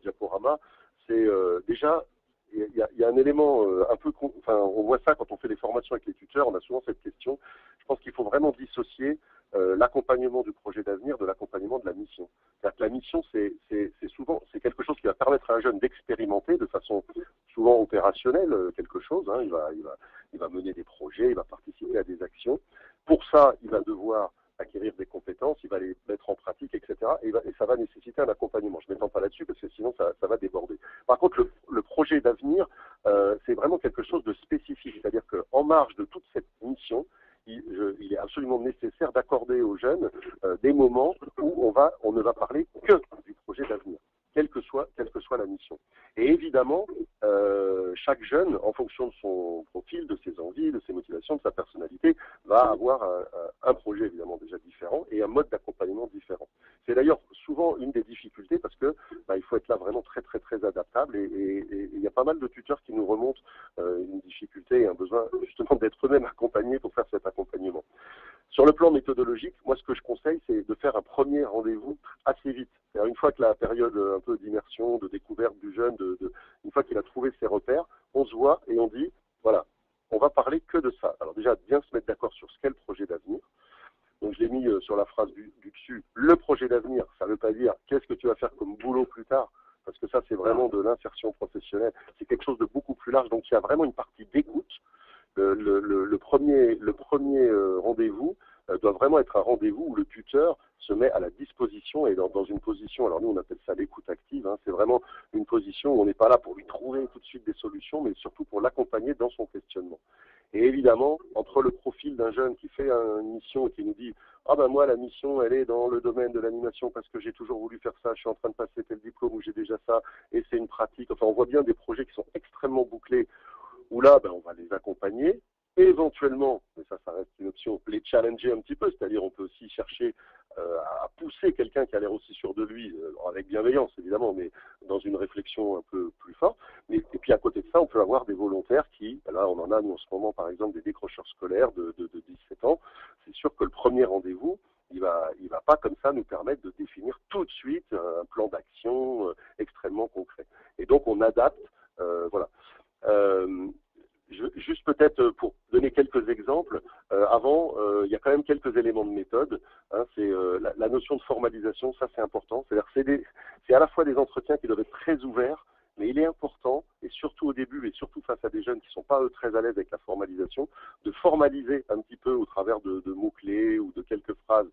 diaporama, c'est déjà il y a un élément un peu, enfin on voit ça quand on fait des formations avec les tuteurs, on a souvent cette question. Je pense qu'il faut vraiment dissocier l'accompagnement du projet d'avenir de l'accompagnement de la mission. C'est-à-dire que la mission, c'est souvent quelque chose qui va permettre à un jeune d'expérimenter de façon souvent opérationnelle quelque chose. Hein. Il va mener des projets, il va participer à des actions. Pour ça, il va devoir acquérir des compétences, il va les mettre en pratique, etc. Et ça va nécessiter un accompagnement. Je ne m'étends pas là-dessus parce que sinon ça va déborder. Par contre, le projet d'avenir, c'est vraiment quelque chose de spécifique. C'est-à-dire qu'en marge de toute cette mission, il est absolument nécessaire d'accorder aux jeunes des moments où on ne va parler que du projet d'avenir, quelle que soit la mission. Et évidemment, chaque jeune, en fonction de son profil, de ses envies, de ses motivations, de sa personnalité, va avoir un projet évidemment déjà différent et un mode d'accompagnement différent. C'est d'ailleurs souvent une des difficultés parce que il faut être là vraiment très très très adaptable et il y a pas mal de tuteurs qui nous remontent une difficulté et un besoin justement d'être eux-mêmes accompagnés pour faire cet accompagnement. Sur le plan méthodologique, moi ce que je conseille, c'est de faire un premier rendez-vous assez vite. C'est-à-dire une fois que la période un peu d'immersion, de découverte du jeune, une fois qu'il a trouvé ses repères, on se voit et on dit, voilà, on va parler que de ça. Alors déjà, bien se mettre d'accord sur ce qu'est le projet d'avenir. Donc je l'ai mis sur la phrase du dessus. Le projet d'avenir, ça ne veut pas dire qu'est-ce que tu vas faire comme boulot plus tard, parce que ça c'est vraiment de l'insertion professionnelle. C'est quelque chose de beaucoup plus large. Donc il y a vraiment une partie d'écoute. Le premier rendez-vous doit vraiment être un rendez-vous où le tuteur se met à la disposition et dans une position, alors nous on appelle ça l'écoute active, hein, c'est vraiment une position où on n'est pas là pour lui trouver tout de suite des solutions, mais surtout pour l'accompagner dans son questionnement. Et évidemment, entre le profil d'un jeune qui fait une mission et qui nous dit « Ah ben moi la mission elle est dans le domaine de l'animation parce que j'ai toujours voulu faire ça, je suis en train de passer tel diplôme ou j'ai déjà ça et c'est une pratique », enfin on voit bien des projets qui sont extrêmement bouclés où là, on va les accompagner, éventuellement, mais ça reste une option, les challenger un petit peu, c'est-à-dire on peut aussi chercher à pousser quelqu'un qui a l'air aussi sûr de lui, avec bienveillance évidemment, mais dans une réflexion un peu plus forte. Et puis à côté de ça, on peut avoir des volontaires qui, là on en a nous en ce moment par exemple des décrocheurs scolaires de 17 ans, c'est sûr que le premier rendez-vous, il va pas comme ça nous permettre de définir tout de suite un plan d'action extrêmement concret. Et donc on adapte, voilà. Juste peut-être pour donner quelques exemples, avant, il y a quand même quelques éléments de méthode. Hein, c'est la notion de formalisation, ça c'est important. C'est-à-dire c'est à la fois des entretiens qui doivent être très ouverts, mais il est important, et surtout au début, et surtout face à des jeunes qui ne sont pas eux, très à l'aise avec la formalisation, de formaliser un petit peu au travers de mots-clés ou de quelques phrases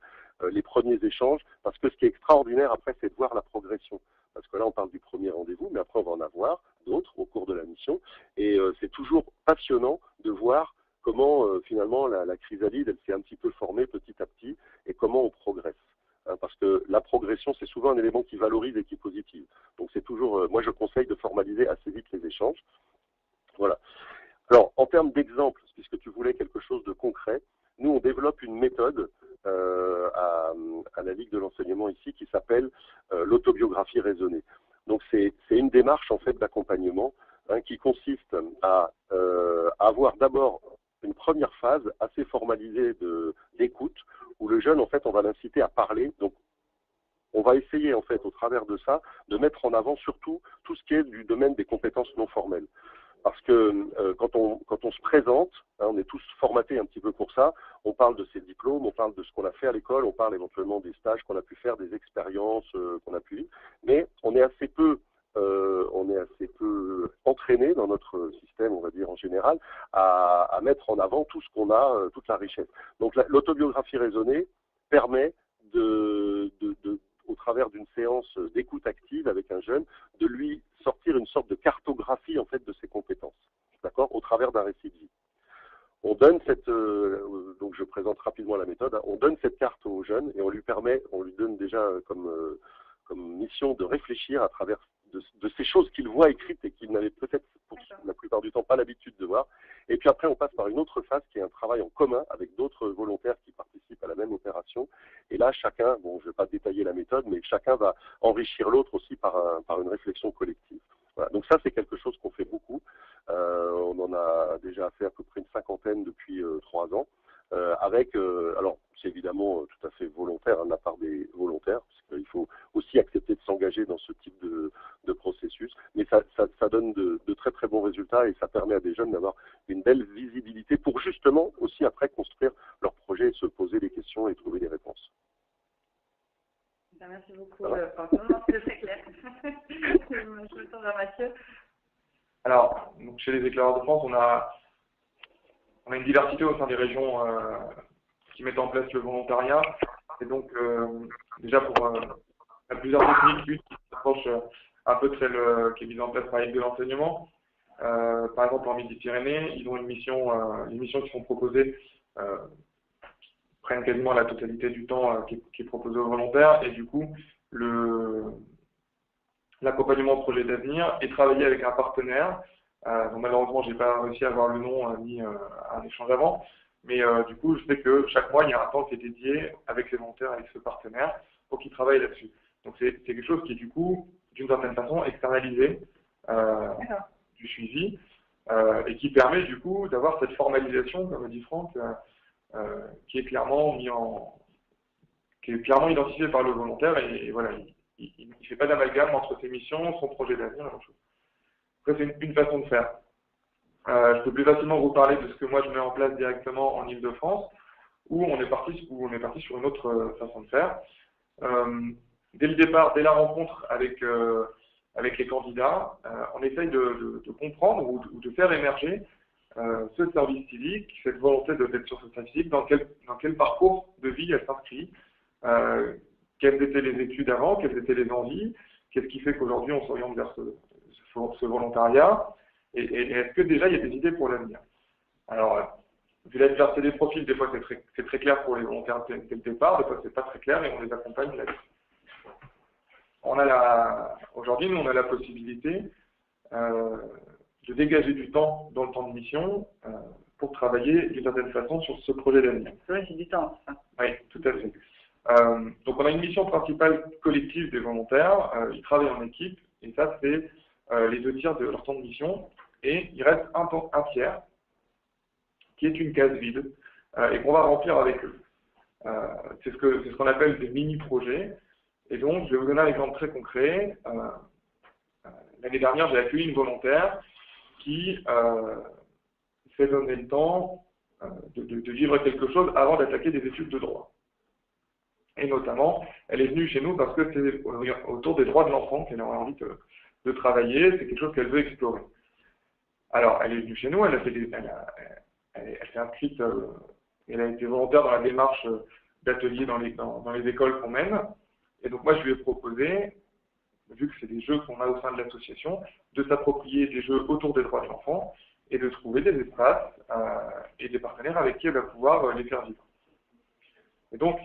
les premiers échanges, parce que ce qui est extraordinaire après, c'est de voir la progression. Parce que là, on parle du premier rendez-vous, mais après, on va en avoir d'autres au cours de la mission. Et c'est toujours passionnant de voir comment, finalement, la chrysalide, elle s'est un petit peu formée petit à petit, et comment on progresse. Hein, parce que la progression, c'est souvent un élément qui valorise et qui est positif. Donc, c'est toujours, moi, je conseille de formaliser assez vite les échanges. Voilà. Alors, en termes d'exemples, puisque tu voulais quelque chose de concret, nous, on développe une méthode à la Ligue de l'enseignement ici qui s'appelle l'autobiographie raisonnée. Donc, c'est une démarche, en fait, d'accompagnement qui consiste à avoir d'abord une première phase assez formalisée d'écoute, où le jeune, en fait, on va l'inciter à parler. Donc, on va essayer, en fait, au travers de ça, de mettre en avant surtout tout ce qui est du domaine des compétences non formelles. Parce que quand on se présente, hein, on est tous formatés un petit peu pour ça, on parle de ses diplômes, on parle de ce qu'on a fait à l'école, on parle éventuellement des stages qu'on a pu faire, des expériences qu'on a pu vivre, mais on est assez peu entraîné dans notre système, on va dire en général, à mettre en avant tout ce qu'on a, toute la richesse. Donc l'autobiographie raisonnée permet au travers d'une séance d'écoute active avec un jeune, de lui sortir une sorte de cartographie en fait de ses compétences, d'accord, au travers d'un récit de vie. On donne donc je présente rapidement la méthode, hein, on donne cette carte au jeune et on lui donne déjà comme mission de réfléchir à travers de ces choses qu'il voit écrites et qu'il n'avait peut-être pour la plupart du temps pas l'habitude de voir. Et puis après, on passe par une autre phase qui est un travail en commun avec d'autres volontaires qui participent à la même opération. Et là, chacun, bon, je ne vais pas détailler la méthode, mais chacun va enrichir l'autre aussi par une réflexion collective. Voilà. Donc ça, c'est quelque chose qu'on fait beaucoup. On en a déjà fait à peu près une 50aine depuis 3 ans. Alors c'est évidemment tout à fait volontaire, hein, de la part des volontaires, parce qu'il faut aussi accepter de s'engager dans ce type de processus, mais ça donne de très très bons résultats et ça permet à des jeunes d'avoir une belle visibilité pour justement aussi après construire leur projet et se poser des questions et trouver des réponses. Merci beaucoup, c'est très clair. Je me tourne vers Mathieu. Alors, donc chez les éclaireurs de France, on a une diversité au sein des régions qui mettent en place le volontariat. Et donc, déjà, il y a plusieurs techniques, une qui s'approche un peu de celle qui est mise en place par de l'enseignement. Par exemple, en Midi-Pyrénées, ils ont une mission, les missions qui sont proposées prennent quasiment la totalité du temps qui est proposé aux volontaires. Et du coup, l'accompagnement au projet d'avenir est travaillé avec un partenaire. Donc malheureusement, je n'ai pas réussi à avoir le nom ni un échange avant. Mais du coup, je sais que chaque mois, il y a un temps qui est dédié avec les volontaires, avec ce partenaire, pour qu'ils travaillent là-dessus. Donc c'est quelque chose qui est du coup, d'une certaine façon, externalisé du suivi et qui permet du coup d'avoir cette formalisation, comme dit Franck, qui est clairement identifiée par le volontaire et voilà, il ne fait pas d'amalgame entre ses missions, son projet d'avenir et autre chose. Après, c'est une façon de faire. Je peux plus facilement vous parler de ce que moi je mets en place directement en Ile-de-France, où on est parti sur une autre façon de faire. Dès le départ, dès la rencontre avec les candidats, on essaye de comprendre ou de faire émerger ce service civique, cette volonté d'être sur ce service civique, dans quel parcours de vie elle s'inscrit, quelles étaient les études avant, quelles étaient les envies, qu'est-ce qui fait qu'aujourd'hui on s'oriente vers ce volontariat, et est-ce que déjà il y a des idées pour l'avenir. Alors, vu la diversité des profils, des fois c'est très clair pour les volontaires dès le départ, des fois c'est pas très clair et on les accompagne là-dessus. Aujourd'hui, nous on a la possibilité de dégager du temps dans le temps de mission pour travailler d'une certaine façon sur ce projet d'avenir. Oui, c'est du temps, ça. Oui, tout à fait. Donc on a une mission principale collective des volontaires, ils travaillent en équipe, et ça c'est les 2/3 de leur temps de mission, et il reste un tiers qui est une case vide, et qu'on va remplir avec eux. C'est ce qu'on appelle des mini-projets, et donc je vais vous donner un exemple très concret. L'année dernière, j'ai accueilli une volontaire qui s'est donné le temps de vivre quelque chose avant d'attaquer des études de droit. Et notamment, elle est venue chez nous parce que c'est autour des droits de l'enfant qu'elle aurait envie de travailler, c'est quelque chose qu'elle veut explorer. Alors, elle est venue chez nous, elle s'est inscrite, elle a été volontaire dans la démarche d'ateliers dans les écoles qu'on mène. Et donc moi, je lui ai proposé, vu que c'est des jeux qu'on a au sein de l'association, de s'approprier des jeux autour des droits de l'enfant et de trouver des espaces et des partenaires avec qui elle va pouvoir les faire vivre. Et donc,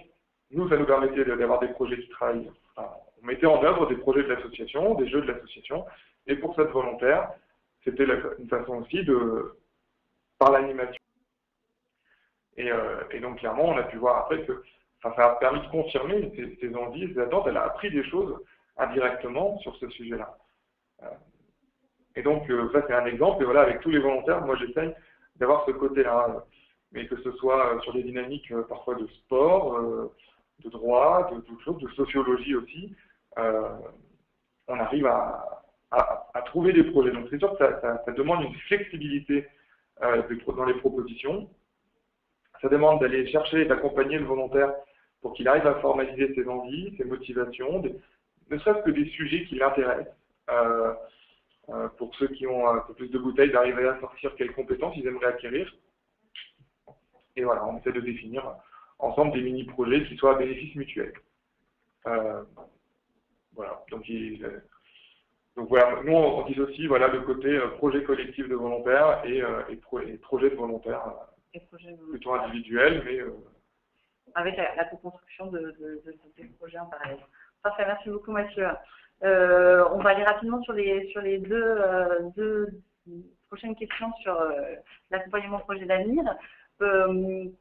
nous, ça nous permettait d'avoir des projets qui travaillent. On mettait en œuvre des projets de l'association, des jeux de l'association, et pour cette volontaire, c'était une façon aussi par l'animation. Et donc, clairement, on a pu voir après que ça a permis de confirmer ses envies, ses attentes. Elle a appris des choses indirectement sur ce sujet-là. Et donc, ça, c'est un exemple. Et voilà, avec tous les volontaires, moi, j'essaye d'avoir ce côté-là, mais que ce soit sur des dynamiques parfois de sport, de droit, de toutes choses, de sociologie aussi, on arrive à trouver des projets. Donc c'est sûr que ça demande une flexibilité dans les propositions. Ça demande d'aller chercher et d'accompagner le volontaire pour qu'il arrive à formaliser ses envies, ses motivations, ne serait-ce que des sujets qui l'intéressent. Pour ceux qui ont un peu plus de bouteilles, d'arriver à sortir quelles compétences ils aimeraient acquérir. Et voilà, on essaie de définir ensemble des mini-projets qui soient à bénéfice mutuel. Voilà, donc voilà, nous on dissocie voilà, le côté projet collectif de volontaires et projet de volontaires plutôt individuel, mais... avec la co-construction de ces projets en parallèle. Parfait, merci beaucoup Mathieu. On va aller rapidement sur les deux prochaines questions sur l'accompagnement projet d'avenir.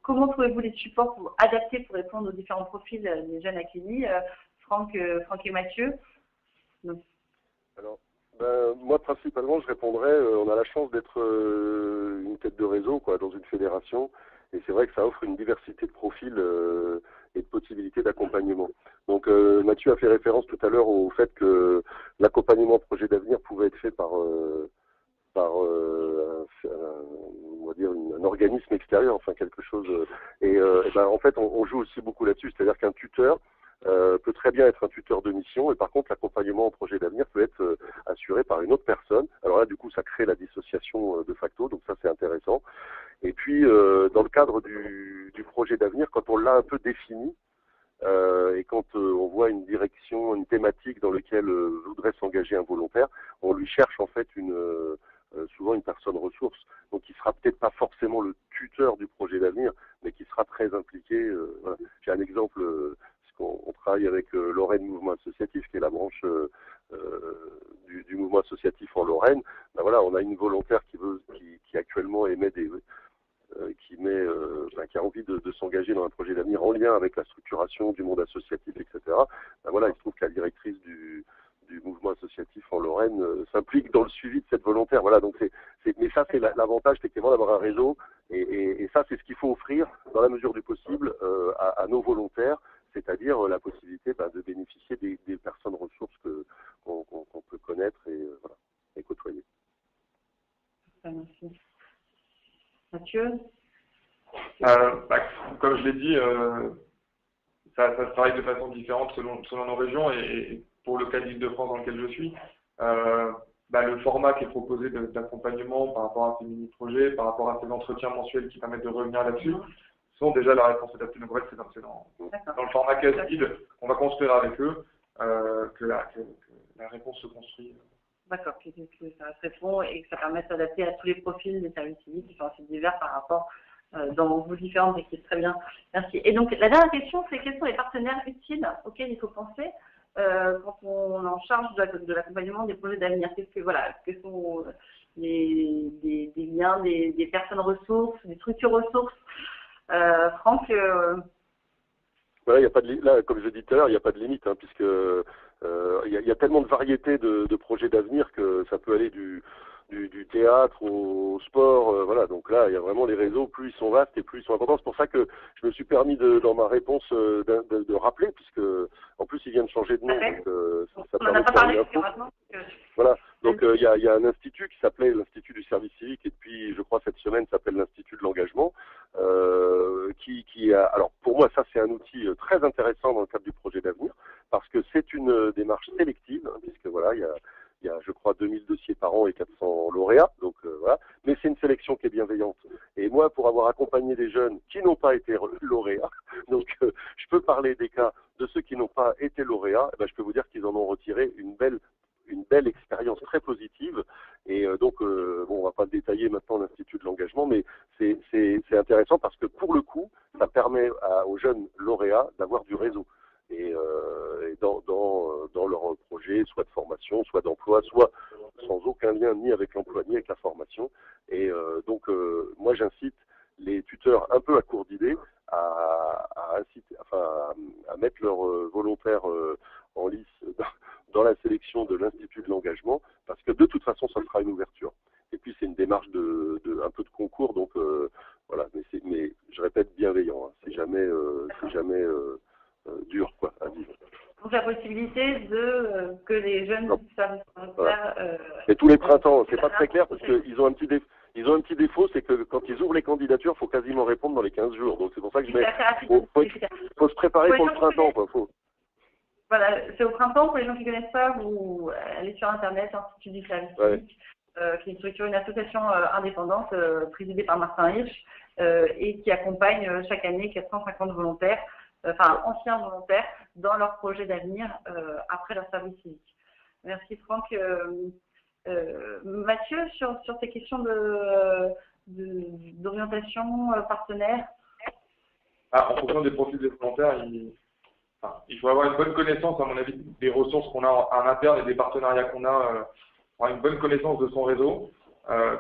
Comment trouvez-vous les supports adaptés pour répondre aux différents profils des jeunes accueillis, Franck et Mathieu? Alors, moi principalement je répondrais, on a la chance d'être une tête de réseau quoi, dans une fédération, et c'est vrai que ça offre une diversité de profils et de possibilités d'accompagnement. Donc Mathieu a fait référence tout à l'heure au fait que l'accompagnement projet d'avenir pouvait être fait par on va dire un organisme extérieur, enfin quelque chose. En fait on joue aussi beaucoup là-dessus, c'est-à-dire qu'un tuteur peut très bien être un tuteur de mission, et par contre l'accompagnement au projet d'avenir peut être assuré par une autre personne. Alors là du coup ça crée la dissociation de facto, donc ça c'est intéressant. Et puis dans le cadre du projet d'avenir, quand on l'a un peu défini, et quand on voit une direction, une thématique dans laquelle voudrait s'engager un volontaire, on lui cherche en fait souvent une personne ressource, donc qui sera peut-être pas forcément le tuteur du projet d'avenir, mais qui sera très impliqué. Voilà. J'ai un exemple, on travaille avec Lorraine Mouvement Associatif, qui est la branche du mouvement associatif en Lorraine. Ben voilà, on a une volontaire qui actuellement émet qui a envie de s'engager dans un projet d'avenir en lien avec la structuration du monde associatif, etc. Ben voilà, il se trouve que la directrice du mouvement associatif en Lorraine s'implique dans le suivi de cette volontaire. Voilà, donc mais ça c'est l'avantage effectivement d'avoir un réseau, et ça c'est ce qu'il faut offrir dans la mesure du possible à nos volontaires, c'est-à-dire la possibilité de bénéficier des personnes ressources qu'on peut connaître et côtoyer. Merci. Mathieu? Comme je l'ai dit, ça se travaille de façon différente selon nos régions, et pour le cas d'Île-de-France dans lequel je suis, le format qui est proposé d'accompagnement par rapport à ces mini-projets, par rapport à ces entretiens mensuels qui permettent de revenir là-dessus, sont déjà la réponse adaptée. Donc bref, c'est dans le format CASID qu'on va construire avec eux que la réponse se construit. D'accord, que ça se répond et que ça permet de s'adapter à tous les profils des services civiques qui sont assez divers par rapport dans vos différentes équipes. Très bien, merci. Et donc, la dernière question, c'est quels sont les partenaires utiles auxquels il faut penser quand on est en charge de l'accompagnement des projets d'avenir? Quels sont des liens, des personnes ressources, des structures ressources? Franck Voilà, là, comme je dis tout à l'heure, il n'y a pas de limite, puisque il y a tellement de variétés de projets d'avenir que ça peut aller du théâtre au sport, voilà. Donc là, il y a vraiment les réseaux, plus ils sont vastes et plus ils sont importants. C'est pour ça que je me suis permis dans ma réponse de rappeler, puisque en plus il vient de changer de nom. Donc, ça permet de parler maintenant. Voilà. Donc il y a un institut qui s'appelait l'Institut du service civique, et depuis, je crois, cette semaine s'appelle l'Institut de l'engagement, alors pour moi, ça c'est un outil très intéressant dans le cadre du projet d'avenir, parce que c'est une démarche sélective, puisque voilà, il y a, je crois, 2000 dossiers par an et 400 lauréats, donc voilà. Mais c'est une sélection qui est bienveillante. Et moi, pour avoir accompagné des jeunes qui n'ont pas été lauréats, donc je peux parler des cas de ceux qui n'ont pas été lauréats, je peux vous dire qu'ils en ont retiré une belle expérience très positive. Et donc, on va pas détailler maintenant l'Institut de l'engagement, mais c'est intéressant parce que pour le coup, ça permet aux jeunes lauréats d'avoir du réseau. Et dans leur projet, soit de formation, soit d'emploi, soit sans aucun lien ni avec l'emploi ni avec la formation. Et donc, moi j'incite les tuteurs un peu à court d'idées à mettre leurs volontaires en lice dans la sélection de l'Institut de l'engagement, parce que de toute façon, ça sera une ouverture. Et puis c'est une démarche un peu de concours, donc voilà. Mais je répète, bienveillant. Hein. C'est jamais dur quoi à vivre. Donc la possibilité de que les jeunes services volontaires. Mais tous les printemps, c'est pas très clair parce qu'ils ont un petit défaut, c'est que quand ils ouvrent les candidatures, il faut quasiment répondre dans les 15 jours. Donc c'est pour ça que faut se préparer pour le printemps. Quoi. Voilà, c'est au printemps. Pour les gens qui ne connaissent pas, vous allez sur Internet, Institut du service civique, qui est une structure, une association indépendante présidée par Martin Hirsch et qui accompagne chaque année 450 volontaires, anciens volontaires, dans leur projet d'avenir après leur service civique. Merci Franck. Mathieu, sur ces questions d'orientation partenaire. En fonction des profils des volontaires, il faut avoir une bonne connaissance, à mon avis, des ressources qu'on a en interne et des partenariats qu'on a, avoir une bonne connaissance de son réseau,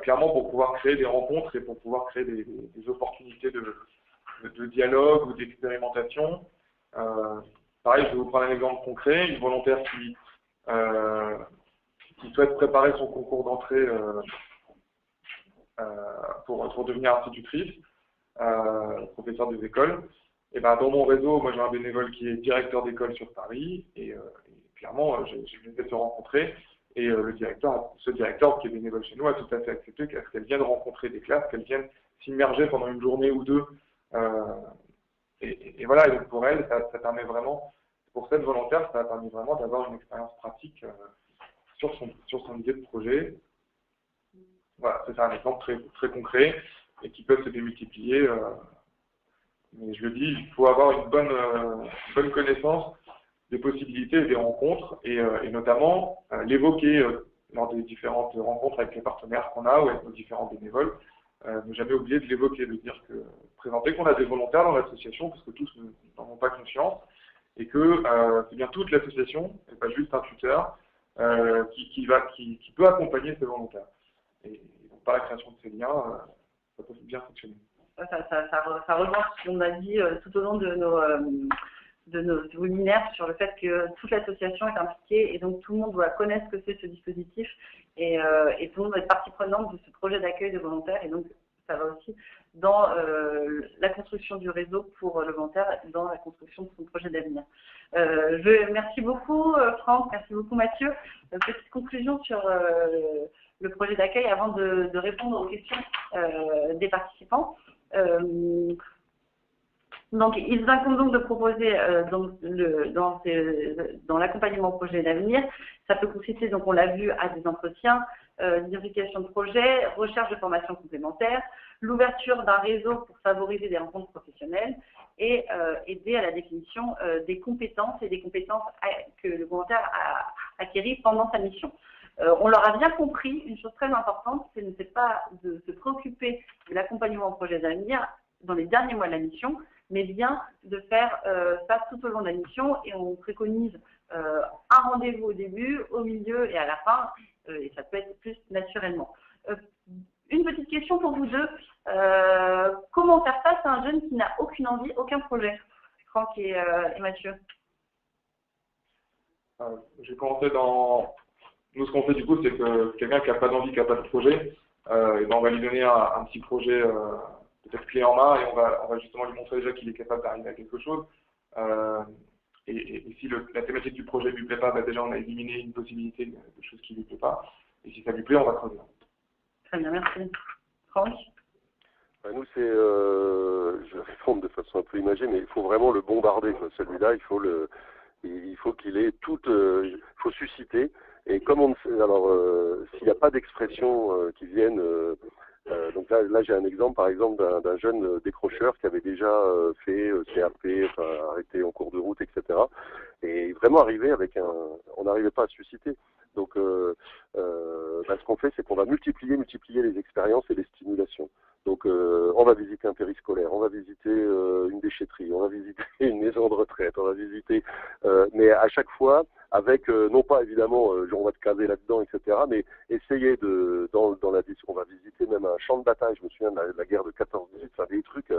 clairement pour pouvoir créer des rencontres et pour pouvoir créer des opportunités de dialogue ou d'expérimentation. Pareil, je vais vous prendre un exemple concret, une volontaire qui souhaite préparer son concours d'entrée pour devenir institutrice, professeur des écoles. Et ben, dans mon réseau, moi j'ai un bénévole qui est directeur d'école sur Paris et clairement j'ai eu de se rencontrer et ce directeur qui est bénévole chez nous a tout à fait accepté qu'elle vienne rencontrer des classes, qu'elle vienne s'immerger pendant une journée ou deux et voilà, et donc pour elle ça permet vraiment, pour cette volontaire ça a permis vraiment d'avoir une expérience pratique sur son idée de projet. Voilà, c'est un exemple très, très concret et qui peut se démultiplier. Mais je le dis, il faut avoir une bonne connaissance des possibilités et des rencontres et notamment l'évoquer lors des différentes rencontres avec les partenaires qu'on a ou avec nos différents bénévoles. Ne jamais oublier de l'évoquer, de dire que présenter qu'on a des volontaires dans l'association parce que tous n'en ont pas conscience et que c'est bien toute l'association et pas juste un tuteur qui peut accompagner ces volontaires. Et donc par la création de ces liens, ça peut bien fonctionner. Ça rejoint ce qu'on a dit tout au long de nos webinaires sur le fait que toute l'association est impliquée et donc tout le monde doit connaître ce que c'est ce dispositif et tout le monde doit être partie prenante de ce projet d'accueil de volontaires et donc ça va aussi dans la construction du réseau pour le volontaire, dans la construction de son projet d'avenir. Merci beaucoup Franck, merci beaucoup Mathieu. Petite conclusion sur le projet d'accueil avant de répondre aux questions des participants. Donc, il vous incombe donc de proposer dans l'accompagnement au projet d'avenir, ça peut consister, donc on l'a vu, à des entretiens, d'identification de projets, recherche de formation complémentaire, l'ouverture d'un réseau pour favoriser des rencontres professionnelles et aider à la définition des compétences et des compétences que le volontaire a acquéries pendant sa mission. On leur a bien compris, une chose très importante, c'est pas de se préoccuper de l'accompagnement au projet d'avenir dans les derniers mois de la mission, mais bien de faire ça tout au long de la mission et on préconise un rendez-vous au début, au milieu et à la fin, et ça peut être plus naturellement. Une petite question pour vous deux, comment faire face à un jeune qui n'a aucune envie, aucun projet? Franck et Mathieu. Je vais commencer dans... Nous, ce qu'on fait du coup, c'est que quelqu'un qui n'a pas d'envie, qui n'a pas de projet, et ben, on va lui donner un petit projet peut-être clé en main et on va justement lui montrer déjà qu'il est capable d'arriver à quelque chose. Et si la thématique du projet ne lui plaît pas, ben, déjà on a éliminé une possibilité de choses qui ne lui plaît pas. Et si ça lui plaît, on va creuser. Très bien, merci. Franck? Nous, je vais répondre de façon un peu imagée, mais il faut vraiment le bombarder. Celui-là, il faut qu'il ait il faut susciter. Et comme on ne sait, alors s'il n'y a pas d'expression qui vienne, donc là j'ai un exemple par exemple d'un jeune décrocheur qui avait déjà fait CAP, arrêté en cours de route, etc. Et vraiment arrivé on n'arrivait pas à susciter. Donc ce qu'on fait, c'est qu'on va multiplier les expériences et les stimulations. Donc on va visiter un périscolaire, on va visiter une déchetterie, on va visiter une maison de retraite, on va visiter, mais à chaque fois avec, non pas évidemment, on va te caser là-dedans, etc., mais essayer dans la discussion, on va visiter même un champ de bataille, je me souviens de la guerre de 14-18, enfin des trucs,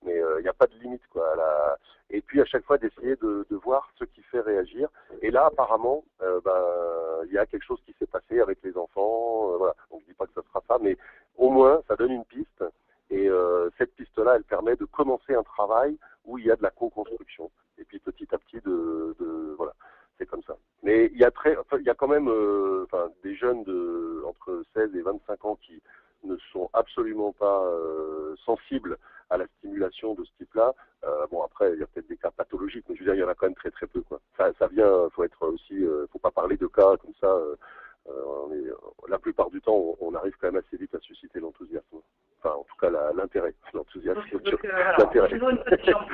mais il n'y a pas de limite, quoi. Et puis à chaque fois d'essayer de voir ce qui fait réagir. Et là, apparemment, il y a quelque chose qui s'est passé avec les enfants. Voilà. Donc je dis pas que ce sera ça, mais au moins ça donne une piste. Et cette piste-là, elle permet de commencer un travail où il y a de la co-construction. Et puis petit à petit, voilà, c'est comme ça. Mais il y a quand même, des jeunes entre 16 et 25 ans qui ne sont absolument pas sensibles à la stimulation de ce type-là. Bon, après, il y a peut-être des cas pathologiques, mais je veux dire, il y en a quand même très très peu, quoi. Ça vient, faut être aussi, faut pas parler de cas comme ça. La plupart du temps, on arrive quand même assez vite à susciter l'enthousiasme. Enfin, en tout cas, l'intérêt, l'enthousiasme. L'intérêt. Toujours une petite chance.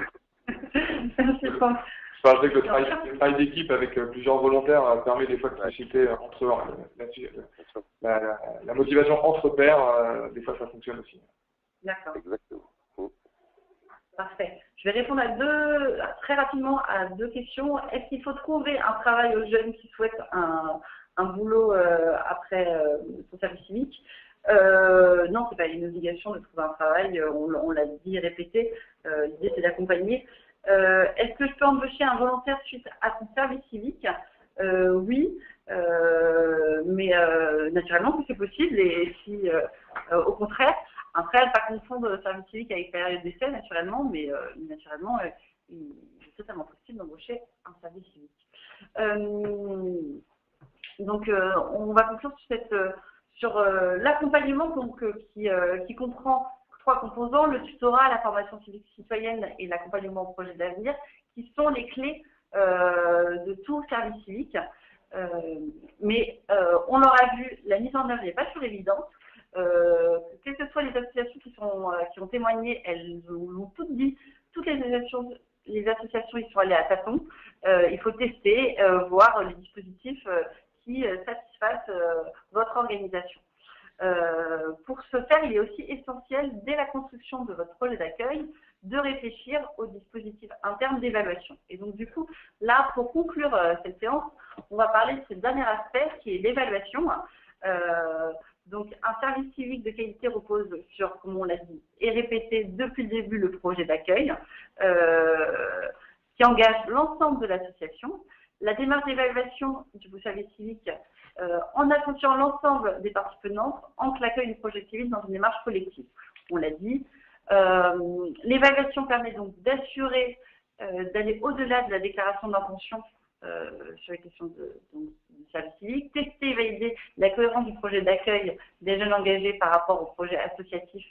Merci, Franck. Je sais que le travail d'équipe avec plusieurs volontaires permet des fois de susciter entre eux. La motivation entre pairs, des fois ça fonctionne aussi. D'accord. Exactement. Parfait. Je vais répondre très rapidement à 2 questions. Est-ce qu'il faut trouver un travail aux jeunes qui souhaitent un boulot après son service civique? Non, c'est pas une obligation de trouver un travail. On l'a dit et répété. L'idée c'est d'accompagner. Est-ce que je peux embaucher un volontaire suite à son service civique? Oui, mais naturellement que c'est possible. Et si, au contraire, après, pas confondre le service civique avec période d'essai, naturellement, mais naturellement, il est totalement possible d'embaucher un service civique. Donc, on va conclure sur l'accompagnement qui comprend 3 composants, le tutorat, la formation civique citoyenne et l'accompagnement au projet d'avenir, qui sont les clés de tout service civique. Mais on l'aura vu, la mise en œuvre n'est pas toujours évidente. Quelles que soient les associations qui ont témoigné, elles l'ont toutes dit, toutes les associations y sont allées à tâtons. Il faut tester, voir les dispositifs qui satisfassent votre organisation. Pour ce faire, il est aussi essentiel, dès la construction de votre projet d'accueil, de réfléchir aux dispositifs internes d'évaluation. Et donc, du coup, là, pour conclure cette séance, on va parler de ce dernier aspect qui est l'évaluation. Donc, un service civique de qualité repose sur, comme on l'a dit, et répété depuis le début, le projet d'accueil, qui engage l'ensemble de l'association. La démarche d'évaluation du service civique, en associant l'ensemble des parties prenantes, ancre l'accueil du projet civique dans une démarche collective. On l'a dit. L'évaluation permet donc d'assurer, d'aller au-delà de la déclaration d'intention sur les questions du service civique, tester et valider la cohérence du projet d'accueil des jeunes engagés par rapport au projet associatif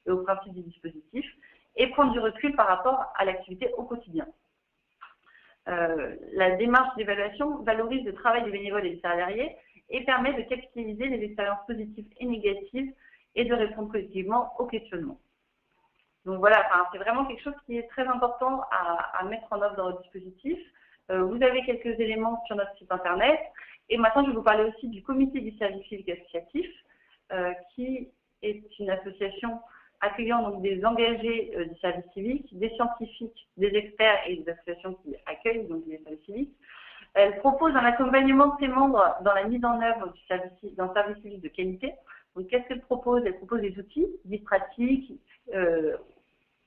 et au principe du dispositif, et prendre du recul par rapport à l'activité au quotidien. La démarche d'évaluation valorise le travail des bénévoles et des salariés et permet de capitaliser les expériences positives et négatives et de répondre collectivement aux questionnements. Donc voilà, c'est vraiment quelque chose qui est très important à mettre en œuvre dans votre dispositif. Vous avez quelques éléments sur notre site internet. Et maintenant, je vais vous parler aussi du comité du service civique associatif, qui est une association accueillant donc des engagés du service civique, des scientifiques, des experts et des associations qui accueillent donc les services civiques. Elle propose un accompagnement de ses membres dans la mise en œuvre d'un service civique de qualité. Donc, qu'est-ce qu'elle propose? Elle propose des outils, guides pratiques,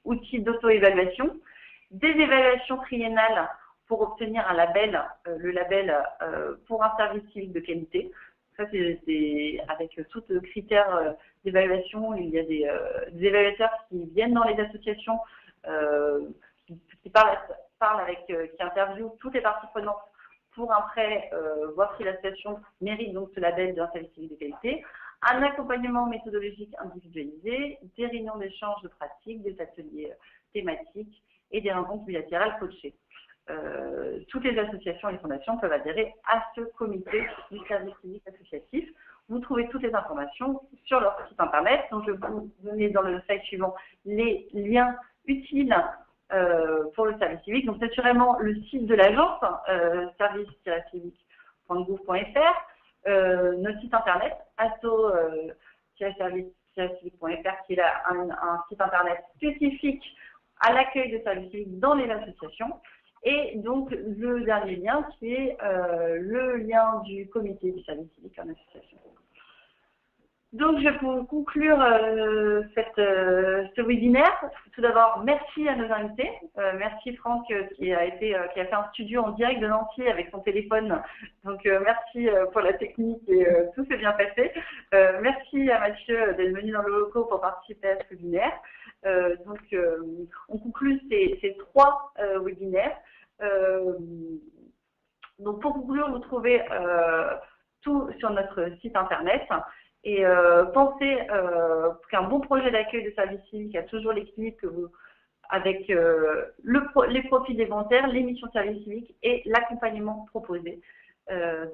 outils d'auto-évaluation, des évaluations triennales pour obtenir un label, le label pour un service civique de qualité. Ça, c'est avec tous les critères d'évaluation. Il y a des évaluateurs qui viennent dans les associations, qui qui interviewent toutes les parties prenantes pour après voir si l'association mérite donc ce label d'un service civique de qualité. Un accompagnement méthodologique individualisé, des réunions d'échange de pratiques, des ateliers thématiques et des rencontres bilatérales coachées. Toutes les associations et les fondations peuvent adhérer à ce comité du service civique associatif. Vous trouvez toutes les informations sur leur site internet. Donc, je vais vous donner dans le slide suivant les liens utiles pour le service civique. Donc, naturellement, le site de l'agence, service-civique.gouv.fr, notre site internet, asso-service-civique.fr, qui est là un site internet spécifique à l'accueil de services civiques dans les associations. Et donc, le dernier lien qui est le lien du comité du service civique en association. Donc, je vais pour conclure ce webinaire. Tout d'abord, merci à nos invités. Merci Franck qui a fait un studio en direct de Nancy avec son téléphone. Donc, merci pour la technique et tout s'est bien passé. Merci à Mathieu d'être venu dans le locaux pour participer à ce webinaire. On conclut ces 3 webinaires. Donc, pour conclure, vous trouvez tout sur notre site internet. Et pensez qu'un bon projet d'accueil de service civique a toujours l'équilibre avec les profils des volontaires, les missions de service civique et l'accompagnement proposé.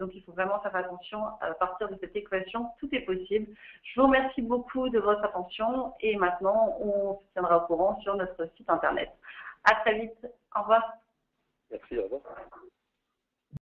Donc il faut vraiment faire attention à partir de cette équation, tout est possible. Je vous remercie beaucoup de votre attention et maintenant on se tiendra au courant sur notre site internet. À très vite, au revoir. Merci, au revoir.